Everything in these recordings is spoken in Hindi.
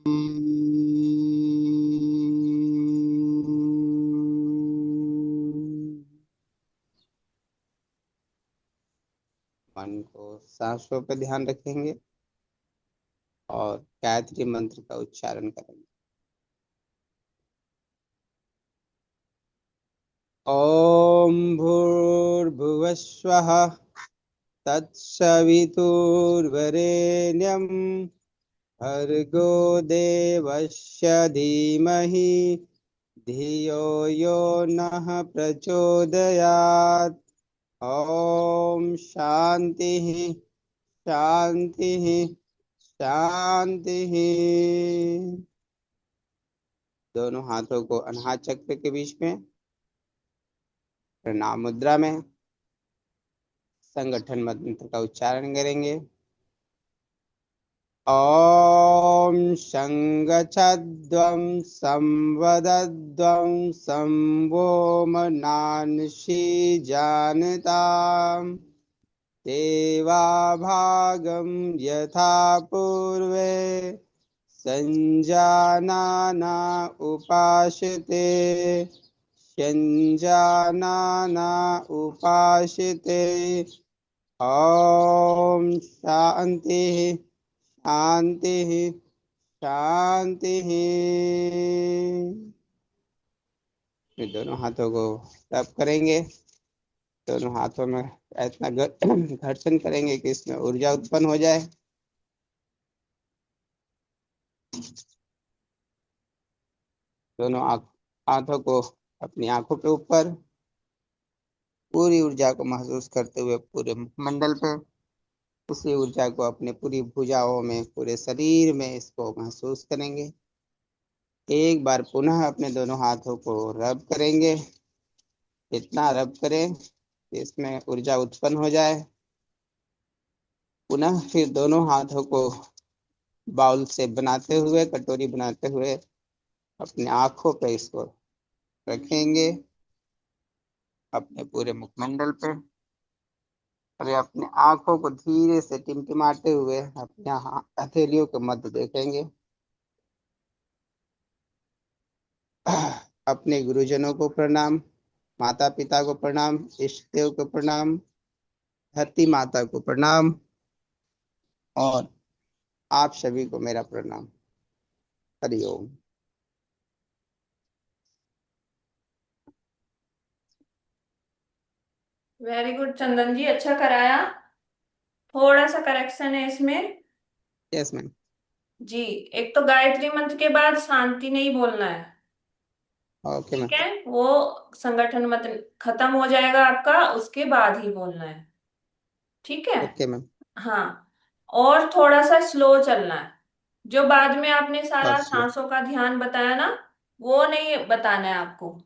मन को सांसों पर ध्यान रखेंगे और गायत्री मंत्र का उच्चारण करेंगे। ओम भूर्भुवस्वः तत्सवितुर्वरेण्यं भर्गो देवस्य धीमहि धियो यो नः प्रचोदयात्। ओम शांति शांति शांति। दोनों हाथों को अनाहत चक्र के बीच में प्रणाम मुद्रा में संगठन मंत्र का उच्चारण करेंगे। ओम संगच्छध्वं संवदध्वं संवो मनांसि जानताम् देवाभागं यथा पूर्वे संजानाना उपासते संजानाना उपासते। ओम शांति शांति शांति। फिर दोनों हाथों को टैप करेंगे। दोनों हाथों में इतना घर्षण करेंगे कि इसमें ऊर्जा उत्पन्न हो जाए। दोनों हाथों को अपनी आंखों के ऊपर पूरी ऊर्जा को महसूस करते हुए पूरे मंडल पे उसी ऊर्जा को अपने पूरी भुजाओं में पूरे शरीर में इसको महसूस करेंगे। एक बार पुनः अपने दोनों हाथों को रब करेंगे। इतना रब करें कि इसमें ऊर्जा उत्पन्न हो जाए। पुनः फिर दोनों हाथों को बाउल से बनाते हुए कटोरी बनाते हुए अपने आंखों पे इसको रखेंगे, अपने पूरे मुखमंडल पे। और ये अपने आंखों को धीरे से टिमटिमाते हुए अपने हथेलियों के मध्य देखेंगे। अपने गुरुजनों को प्रणाम, माता पिता को प्रणाम, इष्ट देव को प्रणाम, धरती माता को प्रणाम और आप सभी को मेरा प्रणाम। हरिओम। वेरी गुड चंदन जी, अच्छा कराया। थोड़ा सा करेक्शन है इसमें। Yes ma'am. जी। एक तो गायत्री मंत्र के बाद शांति नहीं बोलना है। ओके ठीक मैम। है, वो संगठन मंत्र खत्म हो जाएगा आपका, उसके बाद ही बोलना है। ठीक है। Okay ma'am. हाँ। और थोड़ा सा स्लो चलना है। जो बाद में आपने और सारा स्लो। सांसों का ध्यान बताया ना, वो नहीं बताना है आपको।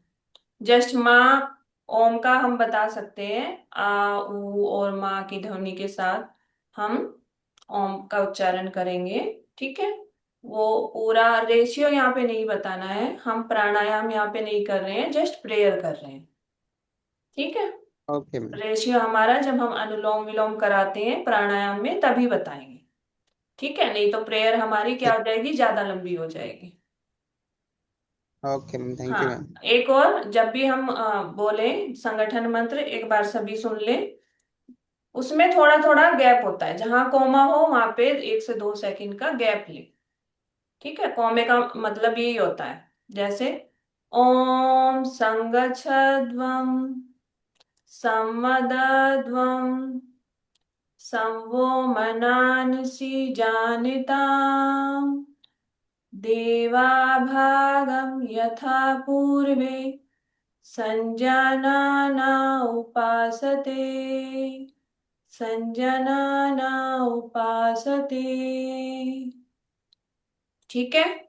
जस्ट माँ ओम का हम बता सकते हैं, आ ऊ और माँ की ध्वनि के साथ हम ओम का उच्चारण करेंगे। ठीक है। वो पूरा रेशियो यहाँ पे नहीं बताना है, हम प्राणायाम यहाँ पे नहीं कर रहे हैं, जस्ट प्रेयर कर रहे हैं। ठीक है। Okay ma'am. रेशियो हमारा जब हम अनुलोम विलोम कराते हैं प्राणायाम में तभी बताएंगे। ठीक है, नहीं तो प्रेयर हमारी क्या हो जाएगी, ज्यादा लंबी हो जाएगी। Okay ma'am, thank you ma'am. हाँ, एक और जब भी हम बोले संगठन मंत्र एक बार सभी सुन ले। उसमें थोड़ा थोड़ा गैप होता है, जहां कोमा हो वहां पे 1 से 2 सेकंड का गैप ले। ठीक है, कोमे का मतलब यही होता है। जैसे ओम संगच्छध्वम संवदध्वम संवो मनांसि जानिताम् देवाभागं यथा पूर्वे संजानाना उपासते संजनाना उपासते। ठीक है। ओके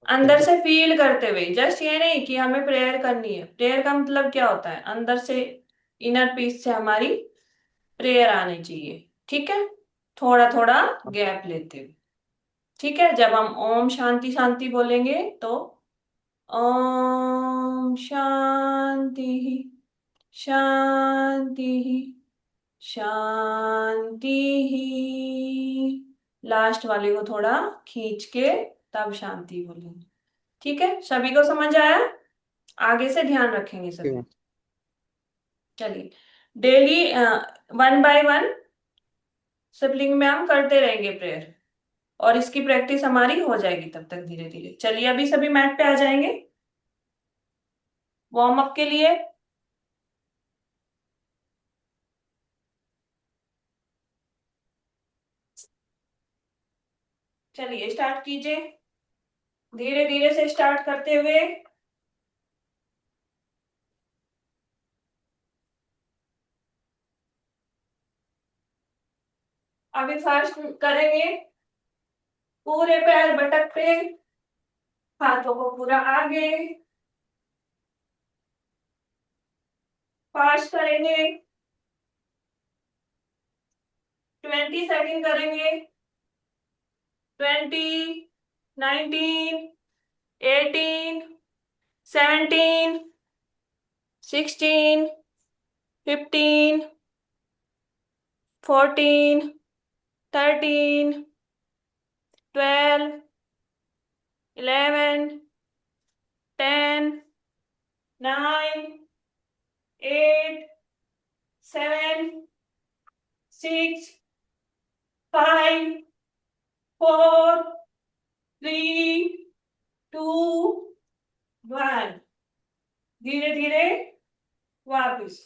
अंदर मैम। से फील करते हुए, जस्ट ये नहीं कि हमें प्रेयर करनी है। प्रेयर का मतलब क्या होता है, अंदर से इनर पीस से हमारी प्रेयर आनी चाहिए। ठीक है। थोड़ा थोड़ा गैप लेते हुए। ठीक है, जब हम ओम शांति शांति बोलेंगे तो ओम शांति शांति शांति। लास्ट वाले को थोड़ा खींच के तब शांति बोलेंगे। ठीक है, सभी को समझ आया? आगे से ध्यान रखेंगे ठीक सभी। है। चलिए, डेली 1 बाय 1 शिवलिंग में हम करते रहेंगे प्रेयर, और इसकी प्रैक्टिस हमारी हो जाएगी तब तक धीरे धीरे। चलिए अभी सभी मैट पे आ जाएंगे वार्म अप के लिए। चलिए स्टार्ट कीजिए, धीरे धीरे से स्टार्ट करते हुए। अभी फर्स्ट करेंगे पूरे पैर बटक पे, हाथों को पूरा आगे, फास्ट करेंगे। 20 सेकंड करेंगे। 20, 19, 18, 17, 16, 15, 14, 13, 12, 11, 10, 9, 8, 7, 6, 5, 4, 3, 2, 1। धीरे धीरे वापस।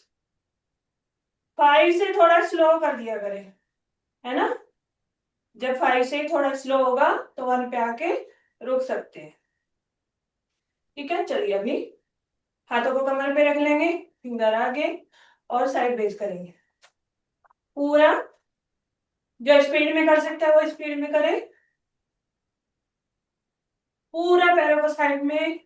5 से थोड़ा स्लो कर दिया करें, है ना? जब 5 से थोड़ा स्लो होगा तो 1 पे आके रुक सकते हैं। ठीक है, चलिए अभी हाथों को कमर पे रख लेंगे, फिंगर आगे, और साइड बेस करेंगे पूरा। जो स्पीड में कर सकते हैं वो स्पीड में करें। पूरा पैरों को साइड में,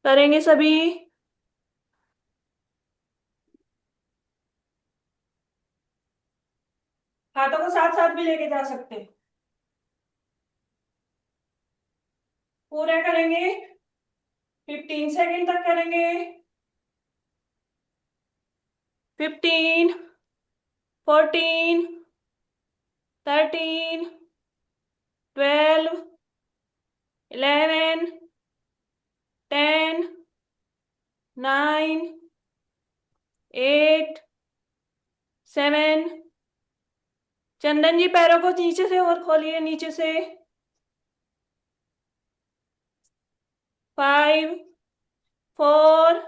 करेंगे सभी। हाथों को साथ साथ भी लेके जा सकते हैं। पूरा करेंगे, 15 सेकंड तक करेंगे। 15, 14, 13, 12, 11, 10, 9, 8, 7। चंदन जी पैरों को नीचे से और खोलिए, नीचे से। 5, 4,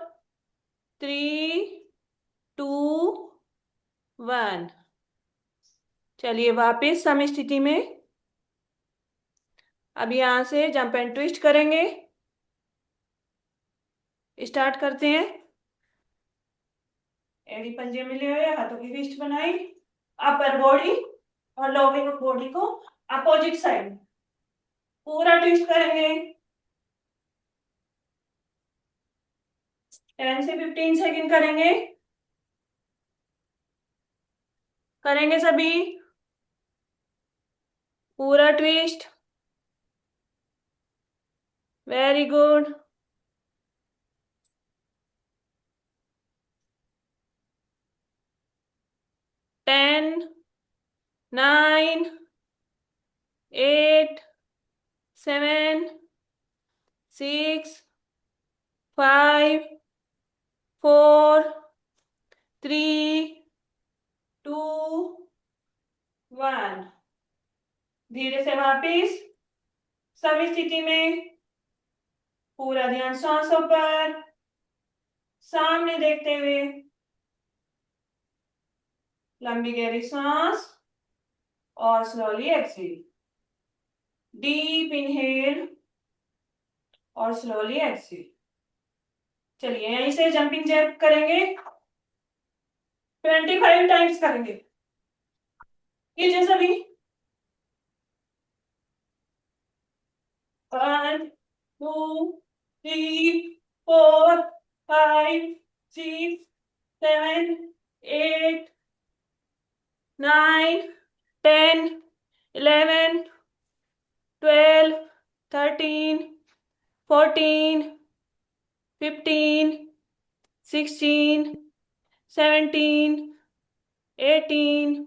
3, 2, 1। चलिए वापस सम स्थिति में। अब यहां से जंप एंड ट्विस्ट करेंगे। स्टार्ट करते हैं। एड़ी पंजे मिले हुए, हाथों की फिस्ट बनाई, अपर बॉडी और लोअर बॉडी को अपोजिट साइड पूरा ट्विस्ट करेंगे। 10 से 15 सेकंड करेंगे। करेंगे सभी, पूरा ट्विस्ट। Very good. 10, 9, 8, 7, 6, 5, 4, 3, 2, 1। धीरे से वापिस सभी स्थिति में। पूरा ध्यान सांसों पर, सामने देखते हुए। लंबी गहरी सांस और स्लोली एक्सहेल। डीप इनहेल और स्लोली एक्सहेल। चलिए यहीं से जंपिंग जैक करेंगे। 25 टाइम्स करेंगे। कीजिए सभी। 1, 2, 3, 4, 5, 6, 7, 8, 9, 10, 11, 12, 13, 14, 15, 16, 17, 18,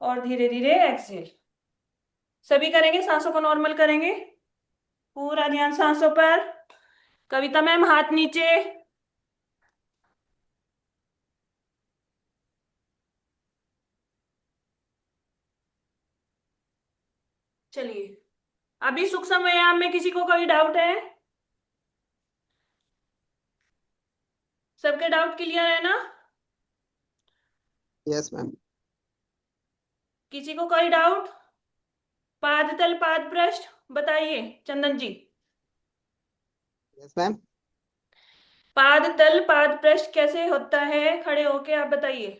और धीरे धीरे एक्सेल। सभी करेंगे, सांसों को नॉर्मल करेंगे। पूरा ध्यान सांसों पर। कविता मैम हाथ नीचे। चलिए, अभी सूक्ष्म व्यायाम में किसी को कोई डाउट है? सबके डाउट क्लियर है ना? Yes ma'am. किसी को कोई डाउट? पाद तल पाद पृष्ठ बताइए चंदन जी। Yes ma'am. पाद तल पाद पृष्ठ कैसे होता है, खड़े होके आप बताइए।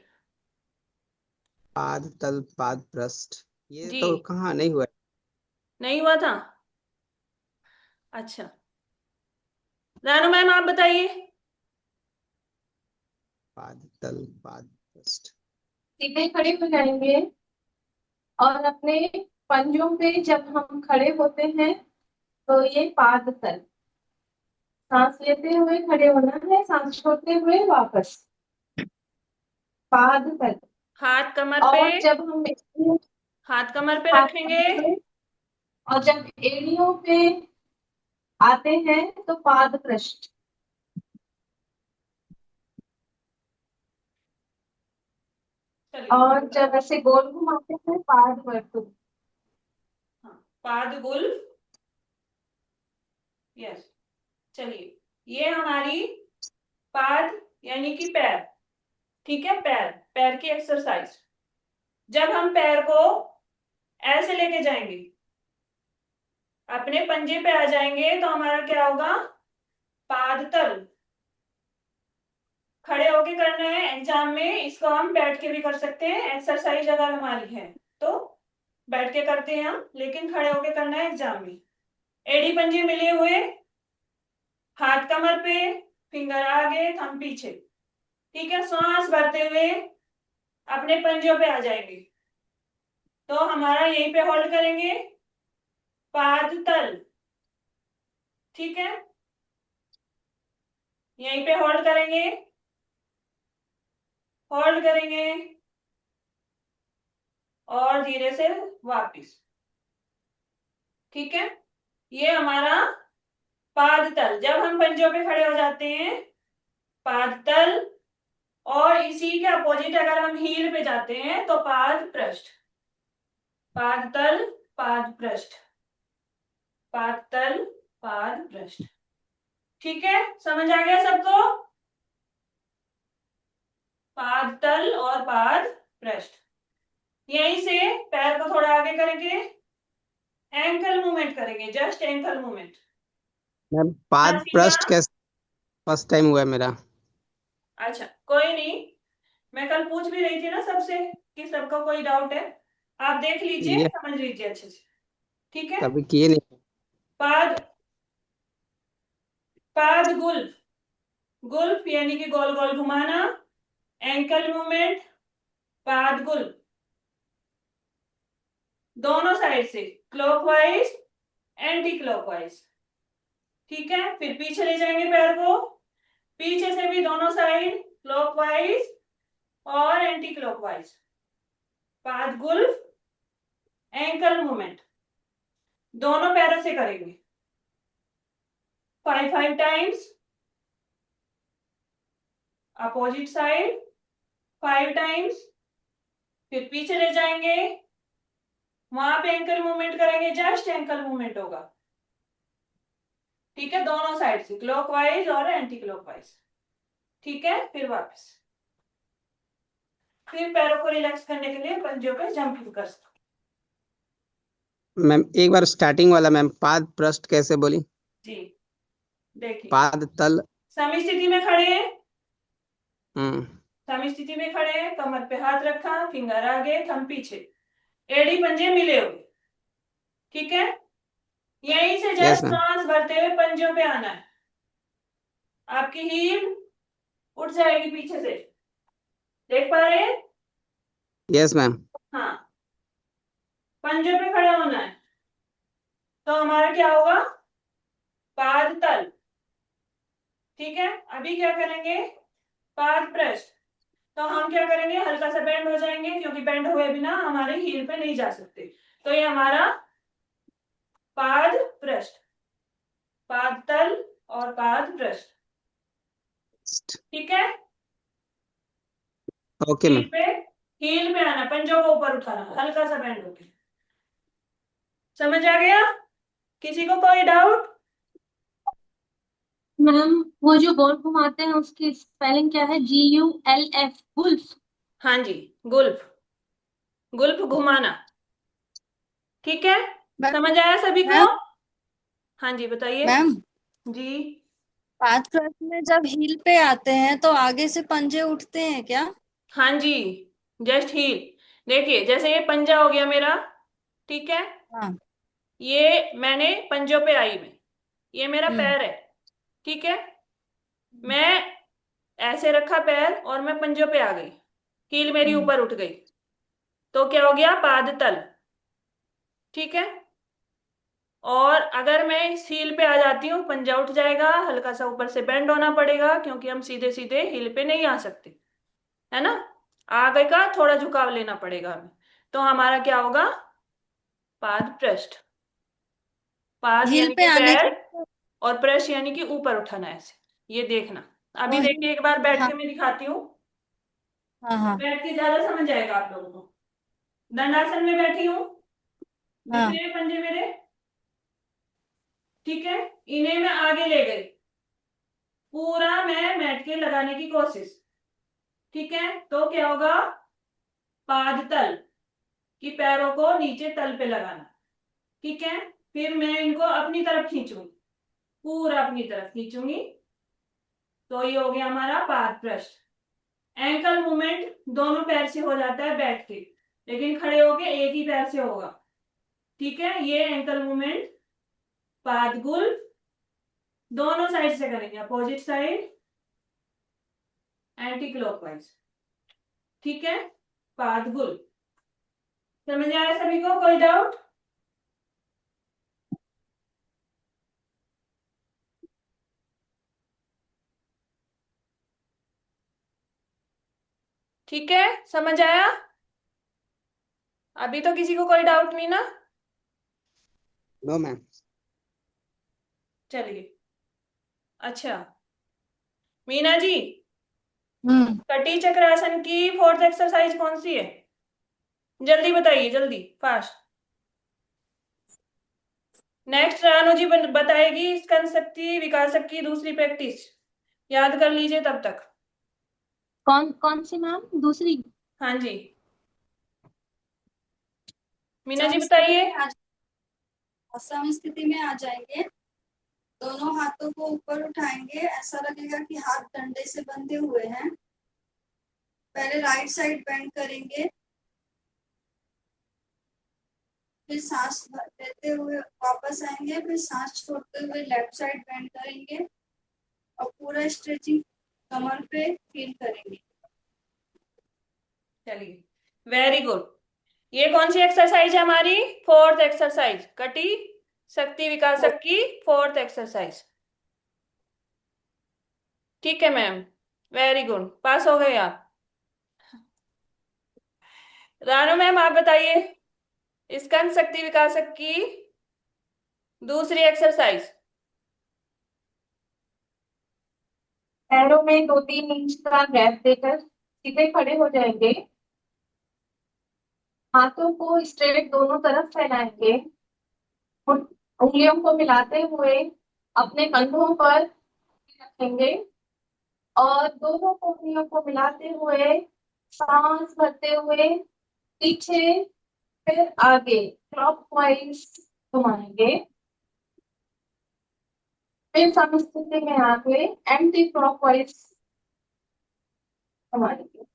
पाद तल पाद पृष्ठ, ये जी। तो कहाँ नहीं हुआ है। नहीं हुआ था? अच्छा, रानू मैम आप बताइए। पाद तल पाद पृष्ठ। सीधे खड़े हो जाएंगे और अपने पंजों पे जब हम खड़े होते हैं तो ये पाद तल। सांस लेते हुए खड़े होना है, सांस छोड़ते हुए वापस। पाद तल। हाथ कमर पे। और जब हम हाथ कमर पे हाथ रखेंगे। कमर पे, और जब एड़ियों पे आते हैं तो पाद पृष्ठ। चलिए। और जब ऐसे गोल घुमाते हैं पाद वर्तुल। हाँ, पाद गुल्फ। यस। चलिए, ये हमारी पाद यानी कि पैर। ठीक है, पैर, पैर की एक्सरसाइज। जब हम पैर को ऐसे लेके जाएंगे, अपने पंजे पे आ जाएंगे, तो हमारा क्या होगा? पाद तल। खड़े होके करना है एग्जाम में, इसको हम बैठ के भी कर सकते हैं, एक्सरसाइज अगर हमारी है तो बैठ के करते हैं हम, लेकिन खड़े होके करना है एग्जाम में। एड़ी पंजे मिले हुए, हाथ कमर पे, फिंगर आगे, थंब पीछे। ठीक है, सांस भरते हुए अपने पंजों पे आ जाएंगे, तो हमारा यहीं पे होल्ड करेंगे, पाद तल। ठीक है, यहीं पे होल्ड करेंगे, होल्ड करेंगे, और धीरे से वापिस। ठीक है, ये हमारा पाद तल। जब हम पंजों पे खड़े हो जाते हैं, पाद तल। और इसी के अपोजिट अगर हम हील पे जाते हैं तो पाद पृष्ठ। पाद तल पाद पृष्ठ, पाद तल पाद पृष्ठ। ठीक है, समझ आ गया सबको? पाद तल और पाद पृष्ठ। यहीं से पैर को थोड़ा आगे करेंगे, एंकल मूवमेंट करेंगे, जस्ट एंकल मूवमेंट। मैम पाद हंसिएगा। पृष्ठ कैसे फर्स्ट टाइम हुआ है मेरा। अच्छा, कोई नहीं, मैं कल पूछ भी रही थी ना सबसे कि सबका कोई डाउट है। आप देख लीजिए, ये समझ लीजिए अच्छे से। ठीक है। कभी किए नहीं। पाद, पाद गुल्फ। गुल्फ यानी कि गोल गोल घुमाना, एंकल मूवमेंट, पाद गुल्फ। दोनों साइड से, क्लॉकवाइज, एंटी क्लॉकवाइज। ठीक है, फिर पीछे ले जाएंगे पैर को, पीछे से भी दोनों साइड, क्लॉकवाइज और एंटी क्लॉकवाइज। पाद गुल्फ, एंकल मूवमेंट, दोनों पैरों से करेंगे 5 टाइम्स। Opposite side 5 times. फिर पीछे ले जाएंगे, वहां पे एंकल मूवमेंट करेंगे, जस्ट एंकल मूवमेंट होगा। ठीक है, दोनों साइड से, क्लॉकवाइज और एंटी क्लॉकवाइज। ठीक है, फिर वापस। फिर पैरों को रिलैक्स करने के लिए पंजों पे जंपिंग कर सकते। मैम एक बार स्टार्टिंग वाला, मैम पाद पृष्ठ कैसे बोली। जी, देखिए, पाद तल। समी स्थिति में खड़े हैं। हम्म। समी स्थिति में खड़े हैं, कमर पे हाथ रखा, फिंगर आगे, थंब पीछे, एड़ी पंजे मिले हुए। ठीक है, यहीं से यस जस्ट मैम। सांस भरते हुए पंजों पे आना है। आपकी हील उठ जाएगी पीछे से, देख पा रहे हैं? Yes ma'am. हाँ, पंजों पे खड़े होना है, तो हमारा क्या होगा? पाद तल। ठीक है, अभी क्या करेंगे? पाद पृष्ठ। तो हम क्या करेंगे, हल्का सा बेंड हो जाएंगे, क्योंकि बेंड हुए बिना हमारे हील पे नहीं जा सकते। तो ये हमारा पाद पृष्ठ, पाद तल और पाद पृष्ठ। ठीक है। Okay heel ma'am. पे, हील पे आना, पंजों को ऊपर उठाना, हल्का सा बेंड होके। समझ आ गया? किसी को कोई डाउट? मैम, वो जो गोल घुमाते हैं उसकी स्पेलिंग क्या है? GULF, Gulf. हाँ जी, गुल्फ, गुल्फ घुमाना। ठीक है, मैम समझ आया सभी को? मैम हाँ जी बताइए। मैम जी। पाद प्रश्न में जब हील पे आते हैं तो आगे से पंजे उठते हैं क्या? हाँ जी, जस्ट हील। देखिए, जैसे ये पंजा हो गया मेरा, ठीक है, हाँ। ये मैंने पंजों पे आई मैं, ये मेरा हम्म। पैर है, ठीक है। मैं ऐसे रखा पैर और मैं पंजों पे आ गई, हील मेरी हम्म। ऊपर उठ गई, तो क्या हो गया, पाद तल। ठीक है। और अगर मैं इस हील पे आ जाती हूँ, पंजा उठ जाएगा, हल्का सा ऊपर से बेंड होना पड़ेगा, क्योंकि हम सीधे सीधे हील पे नहीं आ सकते, है ना। आगे का थोड़ा झुकाव लेना पड़ेगा हमें। तो हमारा क्या होगा, पाद पृष्ठ। पाद हील यानी पे कि आने पैर, के। और पृष्ठ यानी कि ऊपर उठाना है ऐसे। ये देखना, अभी तो देखिए, एक बार बैठ हाँ के मैं दिखाती हूँ। हाँ हाँ बैठ के ज्यादा समझ आएगा आप लोगों को। दंडासन में बैठी हूँ, दिख हाँ। रहे हैं पंजे मेरे? ठीक है। इन्हें मैं आगे ले गई, पूरा मैं मैट के लगाने की कोशिश। ठीक है, तो क्या होगा, पाद तल, कि पैरों को नीचे तल पे लगाना। ठीक है। फिर मैं इनको अपनी तरफ खींचूंगी, पूरा अपनी तरफ खींचूंगी, तो ये हो गया हमारा पाद पृष्ठ। एंकल मूवमेंट दोनों पैर से हो जाता है बैठ के, लेकिन खड़े होके एक ही पैर से होगा। ठीक है, ये एंकल मूवमेंट पाद गुल्फ, दोनों साइड से करेंगे, अपोजिट साइड, एंटी क्लॉकवाइज। ठीक है, पाद गुल्फ। समझ आया सभी को, कोई डाउट? ठीक है, समझ आया? अभी तो किसी को कोई डाउट नहीं ना? No ma'am. चलिए। अच्छा, मीना जी, हम्म। कटी चक्रासन की फोर्थ एक्सरसाइज कौन सी है? जल्दी बताइए, जल्दी, फास्ट। नेक्स्ट रानू जी बताएगी स्कंद शक्ति विकासक की दूसरी प्रैक्टिस, याद कर लीजिए तब तक। कौन कौन सी मैम, दूसरी? हाँ जी, मीना जी समस्थिति बताइए। में आ समस्थिति में आ जाएंगे। दोनों हाथों को ऊपर उठाएंगे, ऐसा लगेगा कि हाथ डंडे से बंधे हुए हैं। पहले राइट साइड बेंड करेंगे, फिर सांस लेते हुए वापस आएंगे, फिर सांस छोड़ते हुए लेफ्ट साइड बेंड करेंगे और पूरा स्ट्रेचिंग कमर पे फील करेंगे। चलिए, वेरी गुड। ये कौन सी एक्सरसाइज है हमारी? फोर्थ एक्सरसाइज, कटी शक्ति विकासक की फोर्थ एक्सरसाइज। ठीक है मैम, वेरी गुड, पास हो गए आप। रानू मैम आप बताइए स्कंद शक्ति विकासक की दूसरी एक्सरसाइज। पैरों में 2-3 इंच का गैप देकर सीधे खड़े हो जाएंगे। हाथों को स्ट्रेट दोनों तरफ फैलाएंगे। उंगलियों को मिलाते हुए अपने कंधों पर रखेंगे और दोनों उंगलियों को मिलाते हुए सांस भरते हुए पीछे फिर आगे क्लॉकवाइज घुमाएंगे। फिर समस्थिति में आगे एंटी क्लॉकवाइज घुमाएंगे।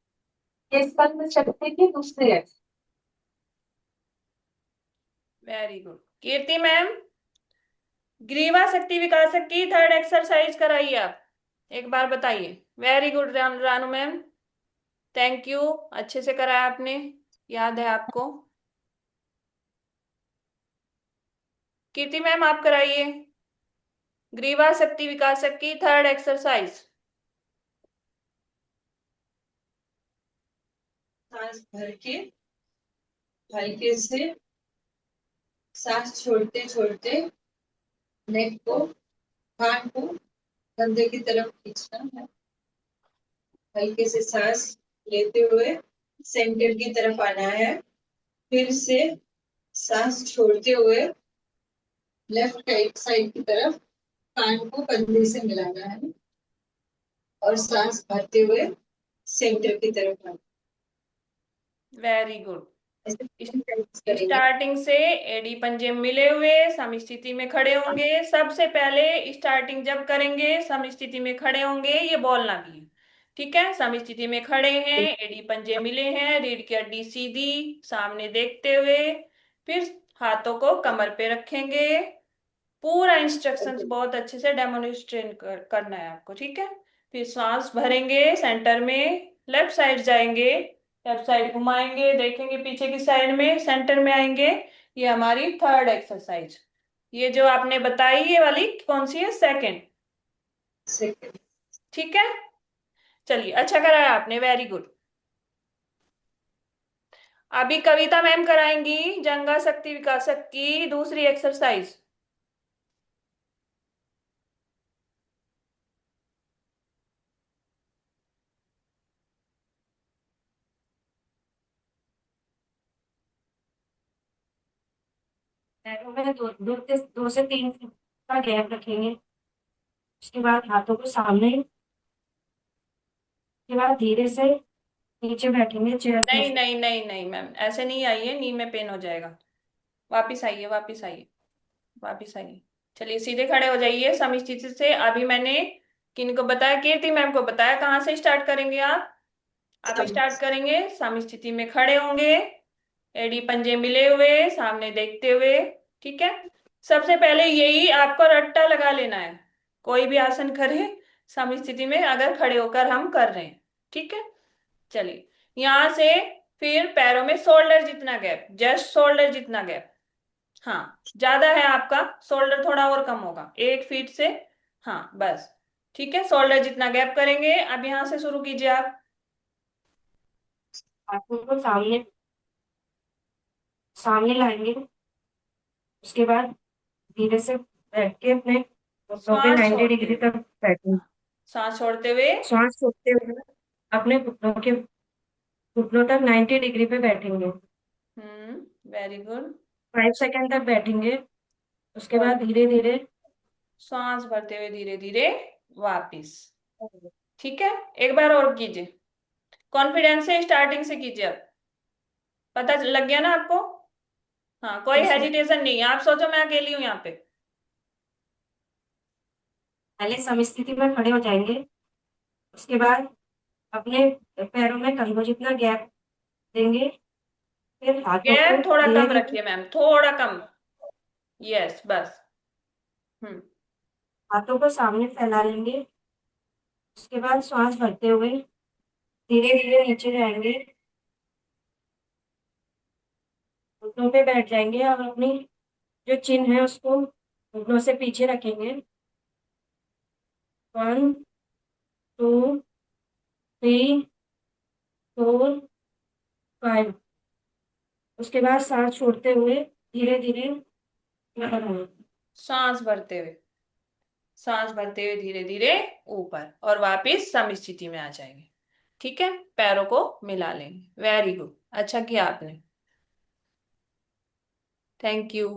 ये स्कंद शक्ति की दूसरी है। Very good. कीर्ति मैम, ग्रीवा शक्ति विकासक की थर्ड एक्सरसाइज कराइए आप, एक बार बताइए। Very good Ranu ma'am, thank you, अच्छे से कराया आपने, याद है आपको। कीर्ति मैम आप कराइए ग्रीवा शक्ति विकासक की थर्ड एक्सरसाइज। सांस भर के हल्के से सांस छोड़ते छोड़ते नेक को, कान को कंधे की तरफ खींचना है। हल्के से सांस लेते हुए सेंटर की तरफ आना है। फिर से सांस छोड़ते हुए लेफ्ट साइड की तरफ कान को कंधे से मिलाना है और सांस भरते हुए सेंटर की तरफ आना वेरी गुड। है। ऐसे 3 टाइम्स करेंगे। स्टार्टिंग से एडी पंजे मिले हुए सम स्थिति में खड़े होंगे। सबसे पहले स्टार्टिंग जब करेंगे सम स्थिति में खड़े होंगे, ये बोलना भी है। ठीक है, सम स्थिति में खड़े हैं, एडी पंजे मिले हैं, रीढ़ की हड्डी सीधी सामने देखते हुए, फिर हाथों को कमर पे रखेंगे। पूरा इंस्ट्रक्शंस बहुत अच्छे से डेमोन्स्ट्रेट करना है आपको। ठीक है, फिर सांस भरेंगे सेंटर में, लेफ्ट साइड जाएंगे, लेफ्ट साइड घुमाएंगे, देखेंगे पीछे की साइड में, सेंटर में आएंगे। ये हमारी थर्ड एक्सरसाइज। ये जो आपने बताई ये वाली कौन सी है? सेकंड। सेकंड। ठीक है, चलिए अच्छा कराया आपने, वेरी गुड। अभी कविता मैम कराएंगी जंगा शक्ति विकासक की दूसरी एक्सरसाइज। पैरों में 2 से 3 फुट का गैप रखेंगे। उसके बाद हाथों को सामने, उसके बाद धीरे से नीचे बैठेंगे चेयर नहीं से। नहीं नहीं नहीं मैम, ऐसे नहीं आइए, नी में पेन हो जाएगा। वापिस आइए, वापिस आइए, वापिस आइए। चलिए सीधे खड़े हो जाइए सम स्थिति से। अभी मैंने किनको बताया? कीर्ति मैम को बताया। कहाँ से स्टार्ट करेंगे आप? आप स्टार्ट करेंगे सम स्थिति में खड़े होंगे, एडी पंजे मिले हुए सामने देखते हुए। ठीक है, सबसे पहले यही आपको रट्टा लगा लेना है। कोई भी आसन करे सम स्थिति में अगर खड़े होकर हम कर रहे हैं। ठीक है, चलिए यहां से फिर पैरों में शोल्डर जितना गैप, जस्ट शोल्डर जितना गैप। हाँ, ज्यादा है आपका, शोल्डर थोड़ा और कम होगा 1 फीट से। हाँ बस, ठीक है, शोल्डर जितना गैप करेंगे। अब यहां से शुरू कीजिए आप। हाथों को सामने सामने लाएंगे। उसके बाद धीरे से बैठ के अपने घुटनों पे श्वास 90 छोड़ते डिग्री हुए, तक बैठेंगे। सांस छोड़ते हुए। श्वास छोड़ते हुए अपने घुटनों तक 90 डिग्री पे बैठेंगे। Very good. 5 सेकंड तक बैठेंगे। उसके और बाद धीरे धीरे सांस भरते हुए धीरे धीरे वापिस। ठीक है, एक बार और कीजिए, कॉन्फिडेंस से स्टार्टिंग से कीजिए। अब पता लग गया ना आपको? हाँ, कोई हेजिटेशन नहीं है, आप सोचो मैं अकेली हूँ यहाँ पे। पहले समस्थिति में खड़े हो जाएंगे। उसके बाद अपने पैरों में कंधों जितना गैप देंगे। फिर हाथों को गैप थोड़ा धीरे कम धीरे रखिए मैम, थोड़ा कम। यस बस। हम्म हाथों को सामने फैला लेंगे। उसके बाद श्वास भरते हुए धीरे धीरे नीचे जाएंगे, घुटनों पे बैठ जाएंगे और अपनी जो चिन्ह है उसको घुटनों से पीछे रखेंगे। 1 2 3 4 5। उसके बाद सांस छोड़ते हुए धीरे धीरे ऊपर आएंगे। सांस भरते हुए, सांस भरते हुए धीरे धीरे ऊपर और वापिस सम स्थिति में आ जाएंगे। ठीक है, पैरों को मिला लेंगे। वेरी गुड, अच्छा किया आपने, थैंक यू।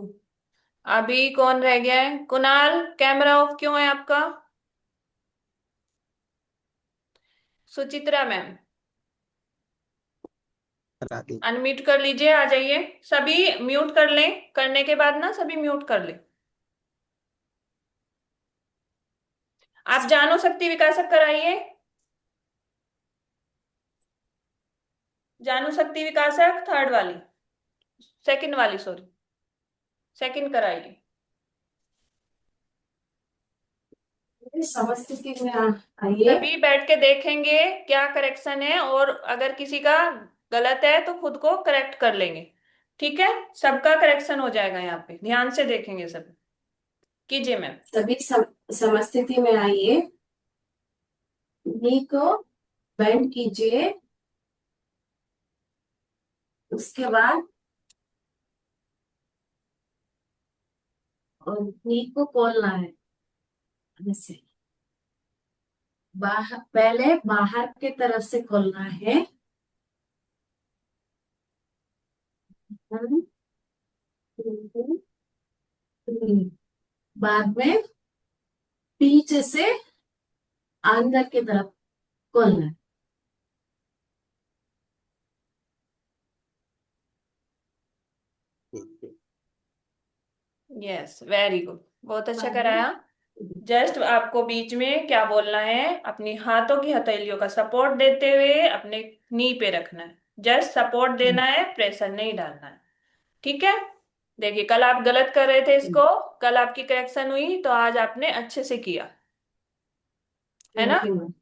अभी कौन रह गया है? कुणाल, कैमरा ऑफ क्यों है आपका? सुचित्रा मैम, करा दी। अनम्यूट कर लीजिए, आ जाइए। सभी म्यूट कर लें, करने के बाद ना सभी म्यूट कर लें। आप जानो शक्ति विकासक कराइए, जानो शक्ति विकासक थर्ड वाली, सेकंड वाली सॉरी, सेकंड कराइए। समस्थिति में आइए। सभी बैठ के देखेंगे क्या करेक्शन है, और अगर किसी का गलत है तो खुद को करेक्ट कर लेंगे। ठीक है, सबका करेक्शन हो जाएगा यहाँ पे, ध्यान से देखेंगे सब। कीजिए मैम। सभी समस्थिति में आइए। नी को बेंड कीजिए। उसके बाद नी को खोलना है ऐसे। बाहर, पहले बाहर की तरफ से खोलना है। 1 2 3। बाद में पीछे से अंदर की तरफ खोलना है। ठीक है। यस, वेरी गुड, बहुत अच्छा बाद कराया। में जस्ट आपको बीच में क्या बोलना है, अपनी हाथों की हथेलियों का सपोर्ट देते हुए अपने नी पे रखना है। जस्ट सपोर्ट देना है, प्रेशर नहीं डालना है। ठीक है। देखिए, कल आप गलत कर रहे थे इसको, कल आपकी करेक्शन हुई तो आज आपने अच्छे से किया, है ना? Thank you ma'am.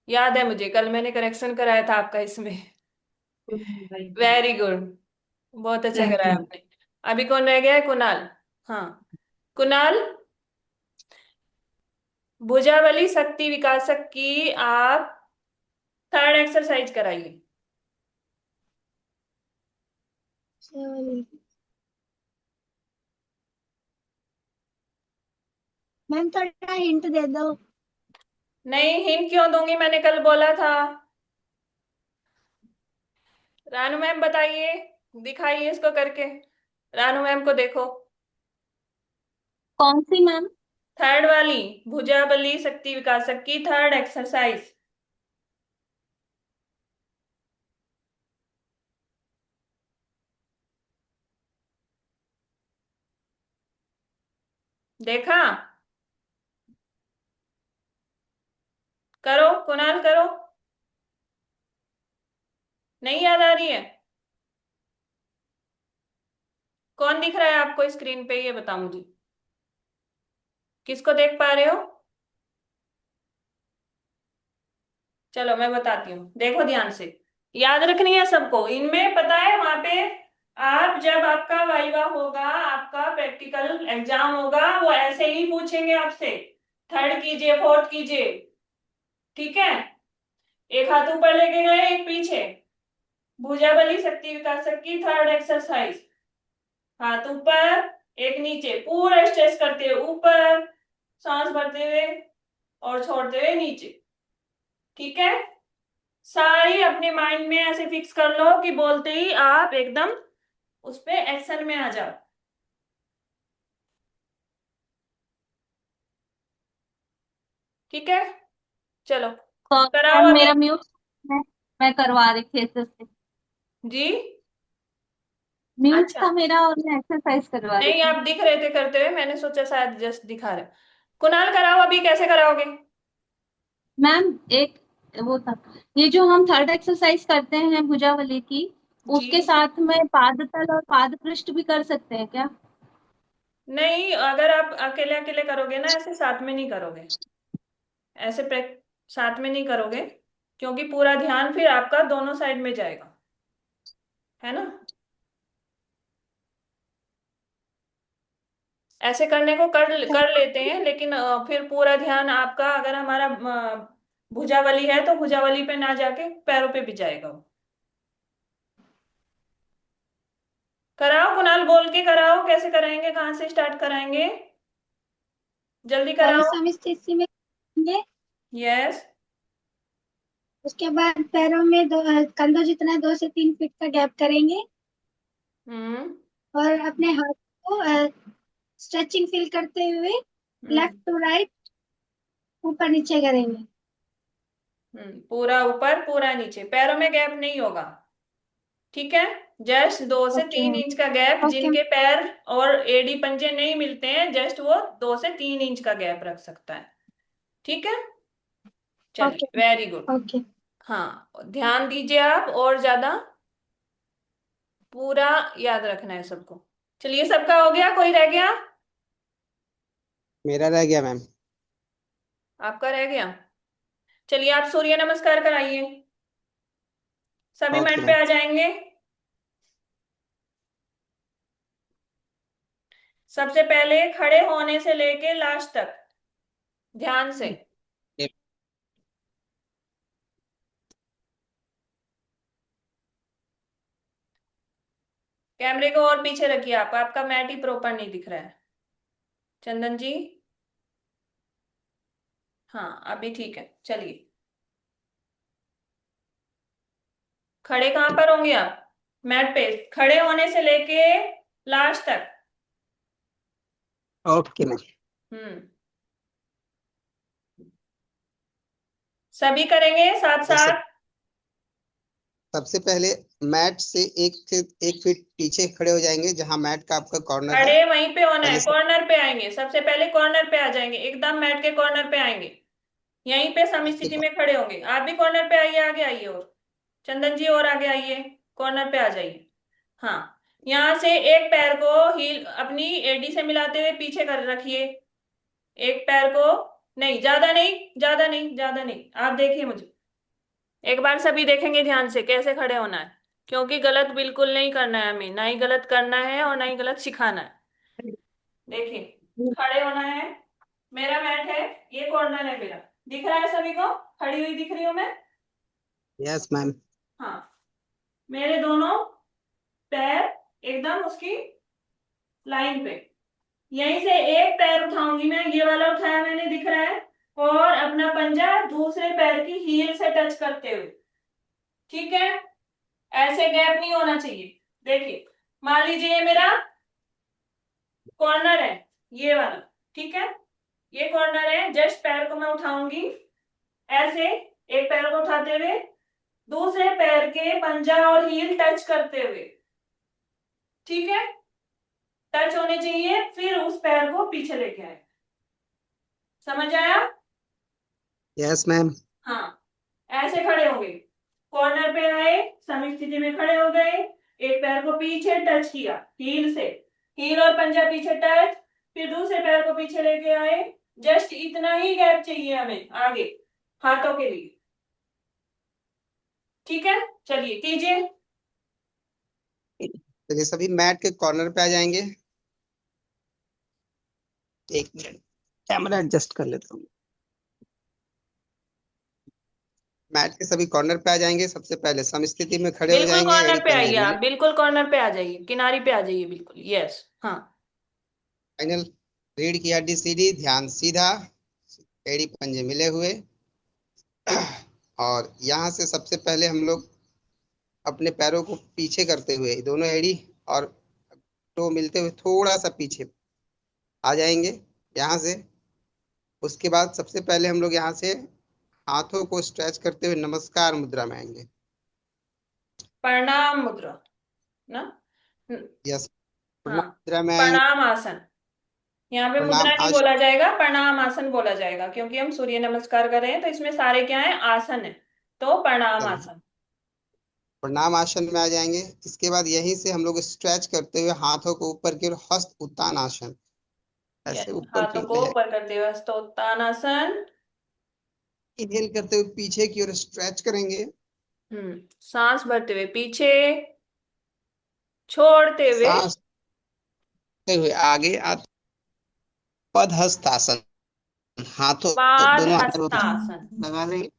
याद है मुझे, कल मैंने करेक्शन कराया था आपका इसमें। थैंक वेरी गुड, बहुत अच्छा कराया यू। आपने। अभी कौन रह गया है? कुणाल। हाँ, कुणाल, भुजावली शक्ति विकासक की आप थर्ड एक्सरसाइज कराइए। मैम थोड़ा हिंट दे दो। नहीं, हिंट क्यों दूंगी, मैंने कल बोला था। रानू मैम बताइए, दिखाइए इसको करके। रानू मैम को देखो, कौन सी मैम? थर्ड वाली, भुजाबली शक्ति विकासक की थर्ड एक्सरसाइज। देखा? करो कुणाल, करो। नहीं याद आ रही है? कौन दिख रहा है आपको स्क्रीन पे, ये बताओ मुझे, किसको देख पा रहे हो? चलो मैं बताती हूँ, देखो ध्यान से, याद रखनी है सबको। इनमें पता है वहां पे, आप जब आपका वाइवा होगा, आपका प्रैक्टिकल एग्जाम होगा, वो ऐसे ही पूछेंगे आपसे, थर्ड कीजिए, फोर्थ कीजिए। ठीक है, एक हाथ ऊपर लेके गए, एक पीछे, भुजाबली शक्ति विकासक की थर्ड एक्सरसाइज। हाथ ऊपर, एक नीचे, पूरा स्ट्रेच करते हुए ऊपर, सांस भरते हुए और छोड़ते हुए नीचे। ठीक है, सारी अपने माइंड में ऐसे फिक्स कर लो कि बोलते ही आप एकदम उस पे एक्शन में आ जाओ। ठीक है, चलो तो कराओ मैम अभी। मेरा म्यूट है, मैं करवा रही थी एक्सरसाइज। जी, म्यूट अच्छा, था मेरा और मैं एक्सरसाइज करवा रही नहीं थी। आप दिख रहे थे करते हुए, मैंने सोचा शायद जस्ट दिखा रहे। कुणाल कराओ अभी, कैसे कराओगे? मैम एक वो था, ये जो हम थर्ड एक्सरसाइज करते हैं भुजावली की, जी, उसके साथ में पाद तल और पाद पृष्ठ भी कर सकते हैं क्या? नहीं, अगर आप अकेले अकेले करोगे ना, ऐसे साथ में नहीं करोगे, ऐसे साथ में नहीं करोगे, क्योंकि पूरा ध्यान फिर आपका दोनों साइड में जाएगा, है ना? ऐसे करने को कर कर लेते हैं, लेकिन फिर पूरा ध्यान आपका, अगर हमारा भुजावली है तो भुजावली पे ना जाके पैरों पे भी जाएगा वो। कराओ कुणाल, बोल के कराओ, कैसे कराएंगे, कहाँ से स्टार्ट कराएंगे, जल्दी पहले कराओ। समस्थिति में करेंगे, यस। उसके बाद पैरों में कंधों जितना 2 से 3 फीट का गैप करेंगे हम्म। और अपने हाथ को स्ट्रेचिंग फील करते हुए लेफ्ट हम्म। टू राइट ऊपर नीचे करेंगे। पूरा ऊपर पूरा नीचे, पैरों में गैप नहीं होगा। ठीक है, जस्ट 2 से 3 इंच का गैप, ओके। जिनके पैर और एड़ी पंजे नहीं मिलते हैं, जस्ट वो 2 से 3 इंच का गैप रख सकता है। ठीक है, ओके। चलिए, वेरी गुड। ओके। हाँ, ध्यान दीजिए आप और ज्यादा, पूरा याद रखना है सबको। चलिए, सबका हो गया, कोई रह गया? मेरा रह गया मैम। आपका रह गया? चलिए, आप सूर्य नमस्कार कराइए, सभी ओके मैट पे मैम। आ जाएंगे। सबसे पहले खड़े होने से लेके लास्ट तक ध्यान से। कैमरे को और पीछे रखिए आप, आपका मैट ही प्रॉपर नहीं दिख रहा है। चंदन जी, हाँ अभी ठीक है, चलिए। खड़े कहाँ पर होंगे आप? मैट पे खड़े होने से लेके लास्ट तक। Okay ma'am. हम्म, सभी करेंगे साथ जैसे साथ। सबसे पहले मैट से 1 फीट पीछे खड़े हो जाएंगे, जहां मैट का आपका कॉर्नर है। खड़े वहीं पे होना है, पहले से कॉर्नर पे आएंगे, सबसे पहले कॉर्नर पे आ जाएंगे, एकदम मैट के कॉर्नर पे आएंगे। यहीं पे समस्थिति में खड़े होंगे। आप भी कॉर्नर पे आइए, आगे आइए, और चंदन जी और आगे आइए, कॉर्नर पे आ जाइए। हाँ, यहाँ से एक पैर को हील अपनी एडी से मिलाते हुए पीछे कर रखिए। एक पैर को, नहीं ज्यादा नहीं, ज्यादा नहीं, ज्यादा नहीं, आप देखिए मुझे एक बार, सभी देखेंगे ध्यान से कैसे खड़े होना है, क्योंकि गलत बिल्कुल नहीं करना है हमें, ना ही गलत करना है और ना ही गलत सिखाना है। देखिए, खड़े होना है। मेरा मैट है, ये कॉर्नर है मेरा, दिख रहा है सभी को? खड़ी हुई दिख रही हूं मैं? Yes ma'am. हाँ, मेरे दोनों पैर एकदम उसकी लाइन पे। यहीं से एक पैर उठाऊंगी मैं, ये वाला उठाया मैंने, दिख रहा है, और अपना पंजा दूसरे पैर की हील से टच करते हुए। ठीक है, ऐसे गैप नहीं होना चाहिए। देखिए, मान लीजिए ये मेरा कॉर्नर है, ये वाला, ठीक है, ये कॉर्नर है, जस्ट पैर को मैं उठाऊंगी ऐसे, एक पैर को उठाते हुए दूसरे पैर के पंजा और हील टच करते हुए। ठीक है, टच होने चाहिए, फिर उस पैर को पीछे लेके आए। समझ आया? Yes ma'am. हाँ, ऐसे खड़े हो गए, कॉर्नर पे आए, समी स्थिति में खड़े हो गए, एक पैर को पीछे टच किया हील से, हील और पंजा पीछे टच, फिर दूसरे पैर को पीछे लेके आए। जस्ट इतना ही गैप चाहिए हमें आगे हाथों के लिए। ठीक है, चलिए कीजिए। चलिए सभी मैट के कॉर्नर पे आ जाएंगे। एक मिनट, कैमरा एडजस्ट कर लेता हूँ। मैट के सभी कॉर्नर पे आ जाएंगे। सबसे पहले समस्थिति में खड़े हो बिल्कुल जाएंगे, कॉर्नर एड़ी पे पंजे आइए, मिले। आप बिल्कुल कॉर्नर पे आ जाइए, किनारी पे आ जाइए, बिल्कुल, यस, हाँ। फाइनल, रीढ़ की हड्डी सीधी, ध्यान सीधा, एड़ी पंजे मिले हुए। और यहाँ से सबसे पहले हम लोग अपने पैरों को पीछे करते हुए, दोनों एड़ी और टो मिलते हुए थोड़ा सा पीछे आ जाएंगे यहाँ से। उसके बाद सबसे पहले हम लोग यहाँ से हाथों को स्ट्रेच करते हुए नमस्कार मुद्रा में आएंगे। प्रणाम मुद्रा ना? यस, हाँ, प्रणाम मुद्रा में आएंगे। प्रणाम आसन। यहाँ पे प्रणाम मुद्रा नहीं आसन। बोला जाएगा, प्रणाम आसन बोला जाएगा, क्योंकि हम सूर्य नमस्कार कर रहे हैं, तो इसमें सारे क्या है, आसन है, तो प्रणाम आसन। प्रणाम आसन में आ जाएंगे। इसके बाद यहीं से हम लोग स्ट्रेच करते हुए हाथों को ऊपर की ओर हस्त उत्तान आसन, ऐसे यस, ऊपर की हाथों ओर को ले जाएंगे। ऊपर करते हुए हस्तोत्तान आसन। इनहेल करते हुए पीछे की ओर स्ट्रेच करेंगे। सांस भरते हुए पीछे, छोड़ते हुए सांस लेते हुए आगे आते, पद हस्तासन, हाथों पाद दोनों हाथों को हस्तासन। लगा लेंगे।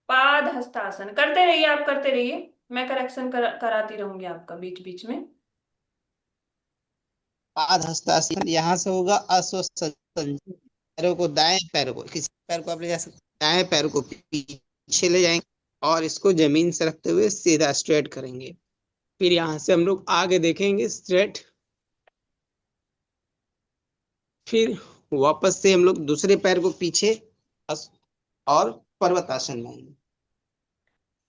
पाद हस्तासन करते रहिए, आप करते रहिए, मैं करेक्शन कराती रहूंगी आपका बीच बीच में। पाद हस्तासन यहाँ से होगा अश्वसन। पैरों को, दाएं पैर को, किसी पैर को आप ले जा सकते हैं, दाएं पैर को पीछे ले जाएंगे और इसको जमीन से रखते हुए सीधा स्ट्रेट करेंगे। फिर यहाँ से हम लोग आगे देखेंगे स्ट्रेट। फिर वापस से हम लोग दूसरे पैर को पीछे और पर्वतासन में आएंगे।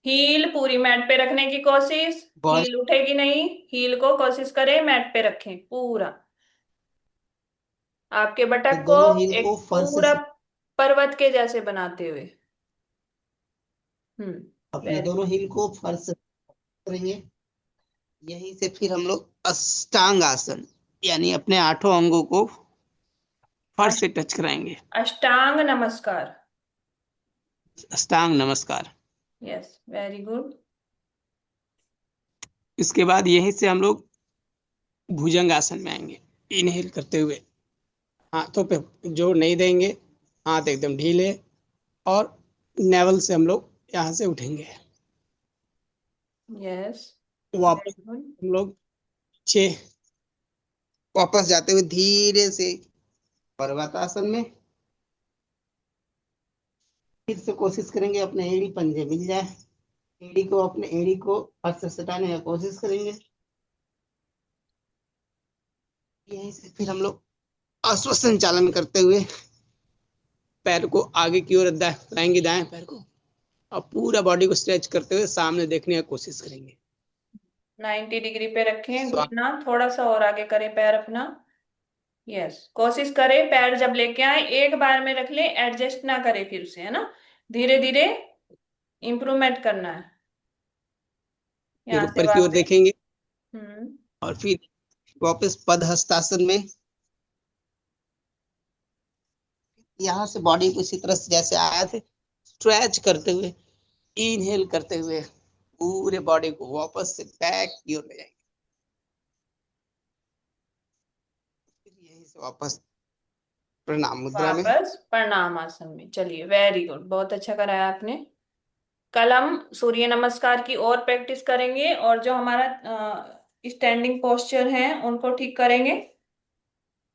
हील पूरी मैट पे रखने की कोशिश, बॉडी हील उठेगी नहीं, हील को कोशिश करें मैट पे रखें पूरा, आपके बटक को दोनों हील एक को फर्श पूरा से, पर्वत के जैसे बनाते हुए। अपने वेरी दोनों गुड। हील को फर्श से करेंगे। यहीं से फिर हम लोग अष्टांग आसन, यानी अपने 8 अंगों को फर्श से टच कराएंगे। अष्टांग नमस्कार। अष्टांग नमस्कार। Yes, very good. इसके बाद यहीं से हम लोग भुजंग आसन में आएंगे। इनहेल करते हुए हाथों पे जोर नहीं देंगे, हाथ एकदम ढीले, और नेवल से हम लोग यहाँ से उठेंगे। यस, वापस वेरी गुड। हम लोग पीछे वापस जाते हुए धीरे से पर्वतासन में। फिर से कोशिश करेंगे अपने एड़ी पंजे मिल जाए, एड़ी को हाथ से सटाने की कोशिश करेंगे। यहीं से फिर हम लोग आश्वासन चालन करते हुए पैर को आगे की ओर लाएंगे, दाएं पैर को, और पूरा बॉडी को स्ट्रेच करते हुए सामने देखने की कोशिश करेंगे। 90 डिग्री पे रखें स्वास्थ्य घुटना, थोड़ा सा और आगे करें पैर अपना। यस, कोशिश करें पैर जब लेके आए एक बार में रख लें, एडजस्ट ना करें फिर से, है ना, धीरे धीरे इम्प्रूवमेंट करना है। फिर यहाँ से ऊपर की ओर वापस। देखेंगे हम्म। और फिर वापस पद हस्तासन में। यहाँ से बॉडी को इसी तरह से जैसे आया थे स्ट्रेच करते हुए, इनहेल करते हुए पूरे बॉडी को वापस से बैक की ओर ले जाएंगे। फिर यहीं से वापस प्रणाम मुद्रा में। वापस प्रणाम आसन में। चलिए, वेरी गुड, बहुत अच्छा कराया आपने। कल हम सूर्य नमस्कार की और प्रैक्टिस करेंगे, और जो हमारा स्टैंडिंग पोस्चर है उनको ठीक करेंगे।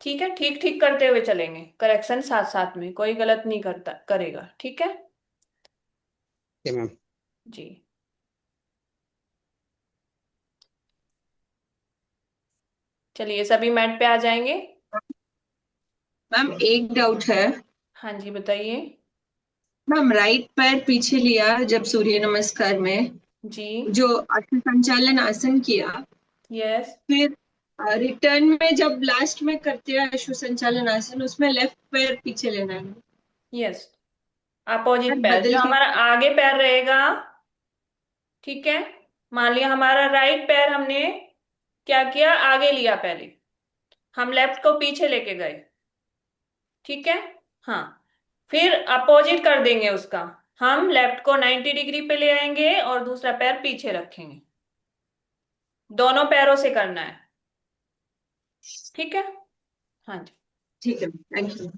ठीक है, ठीक ठीक करते हुए चलेंगे, करेक्शन साथ साथ में, कोई गलत नहीं करता करेगा, ठीक है मैम जी। चलिए, सभी मैट पे आ जाएंगे। मैम एक डाउट है। हाँ जी, बताइए। मैम राइट पैर पीछे लिया जब सूर्य नमस्कार में, जी। जो अश्व संचालन आसन किया, यस। फिर रिटर्न में जब लास्ट में करते हैं अश्व संचालन आसन, उसमें लेफ्ट पैर पीछे लेना है। यस, अपोजिट पैर बदल जो के। हमारा आगे पैर रहेगा, ठीक है। मान लिया हमारा राइट पैर हमने क्या किया, आगे लिया पहले, हम लेफ्ट को पीछे लेके गए, ठीक है। हाँ, फिर अपोजिट कर देंगे उसका, हम लेफ्ट को 90 डिग्री पे ले आएंगे और दूसरा पैर पीछे रखेंगे। दोनों पैरों से करना है, ठीक है। हाँ जी। ठीक है, थैंक यू।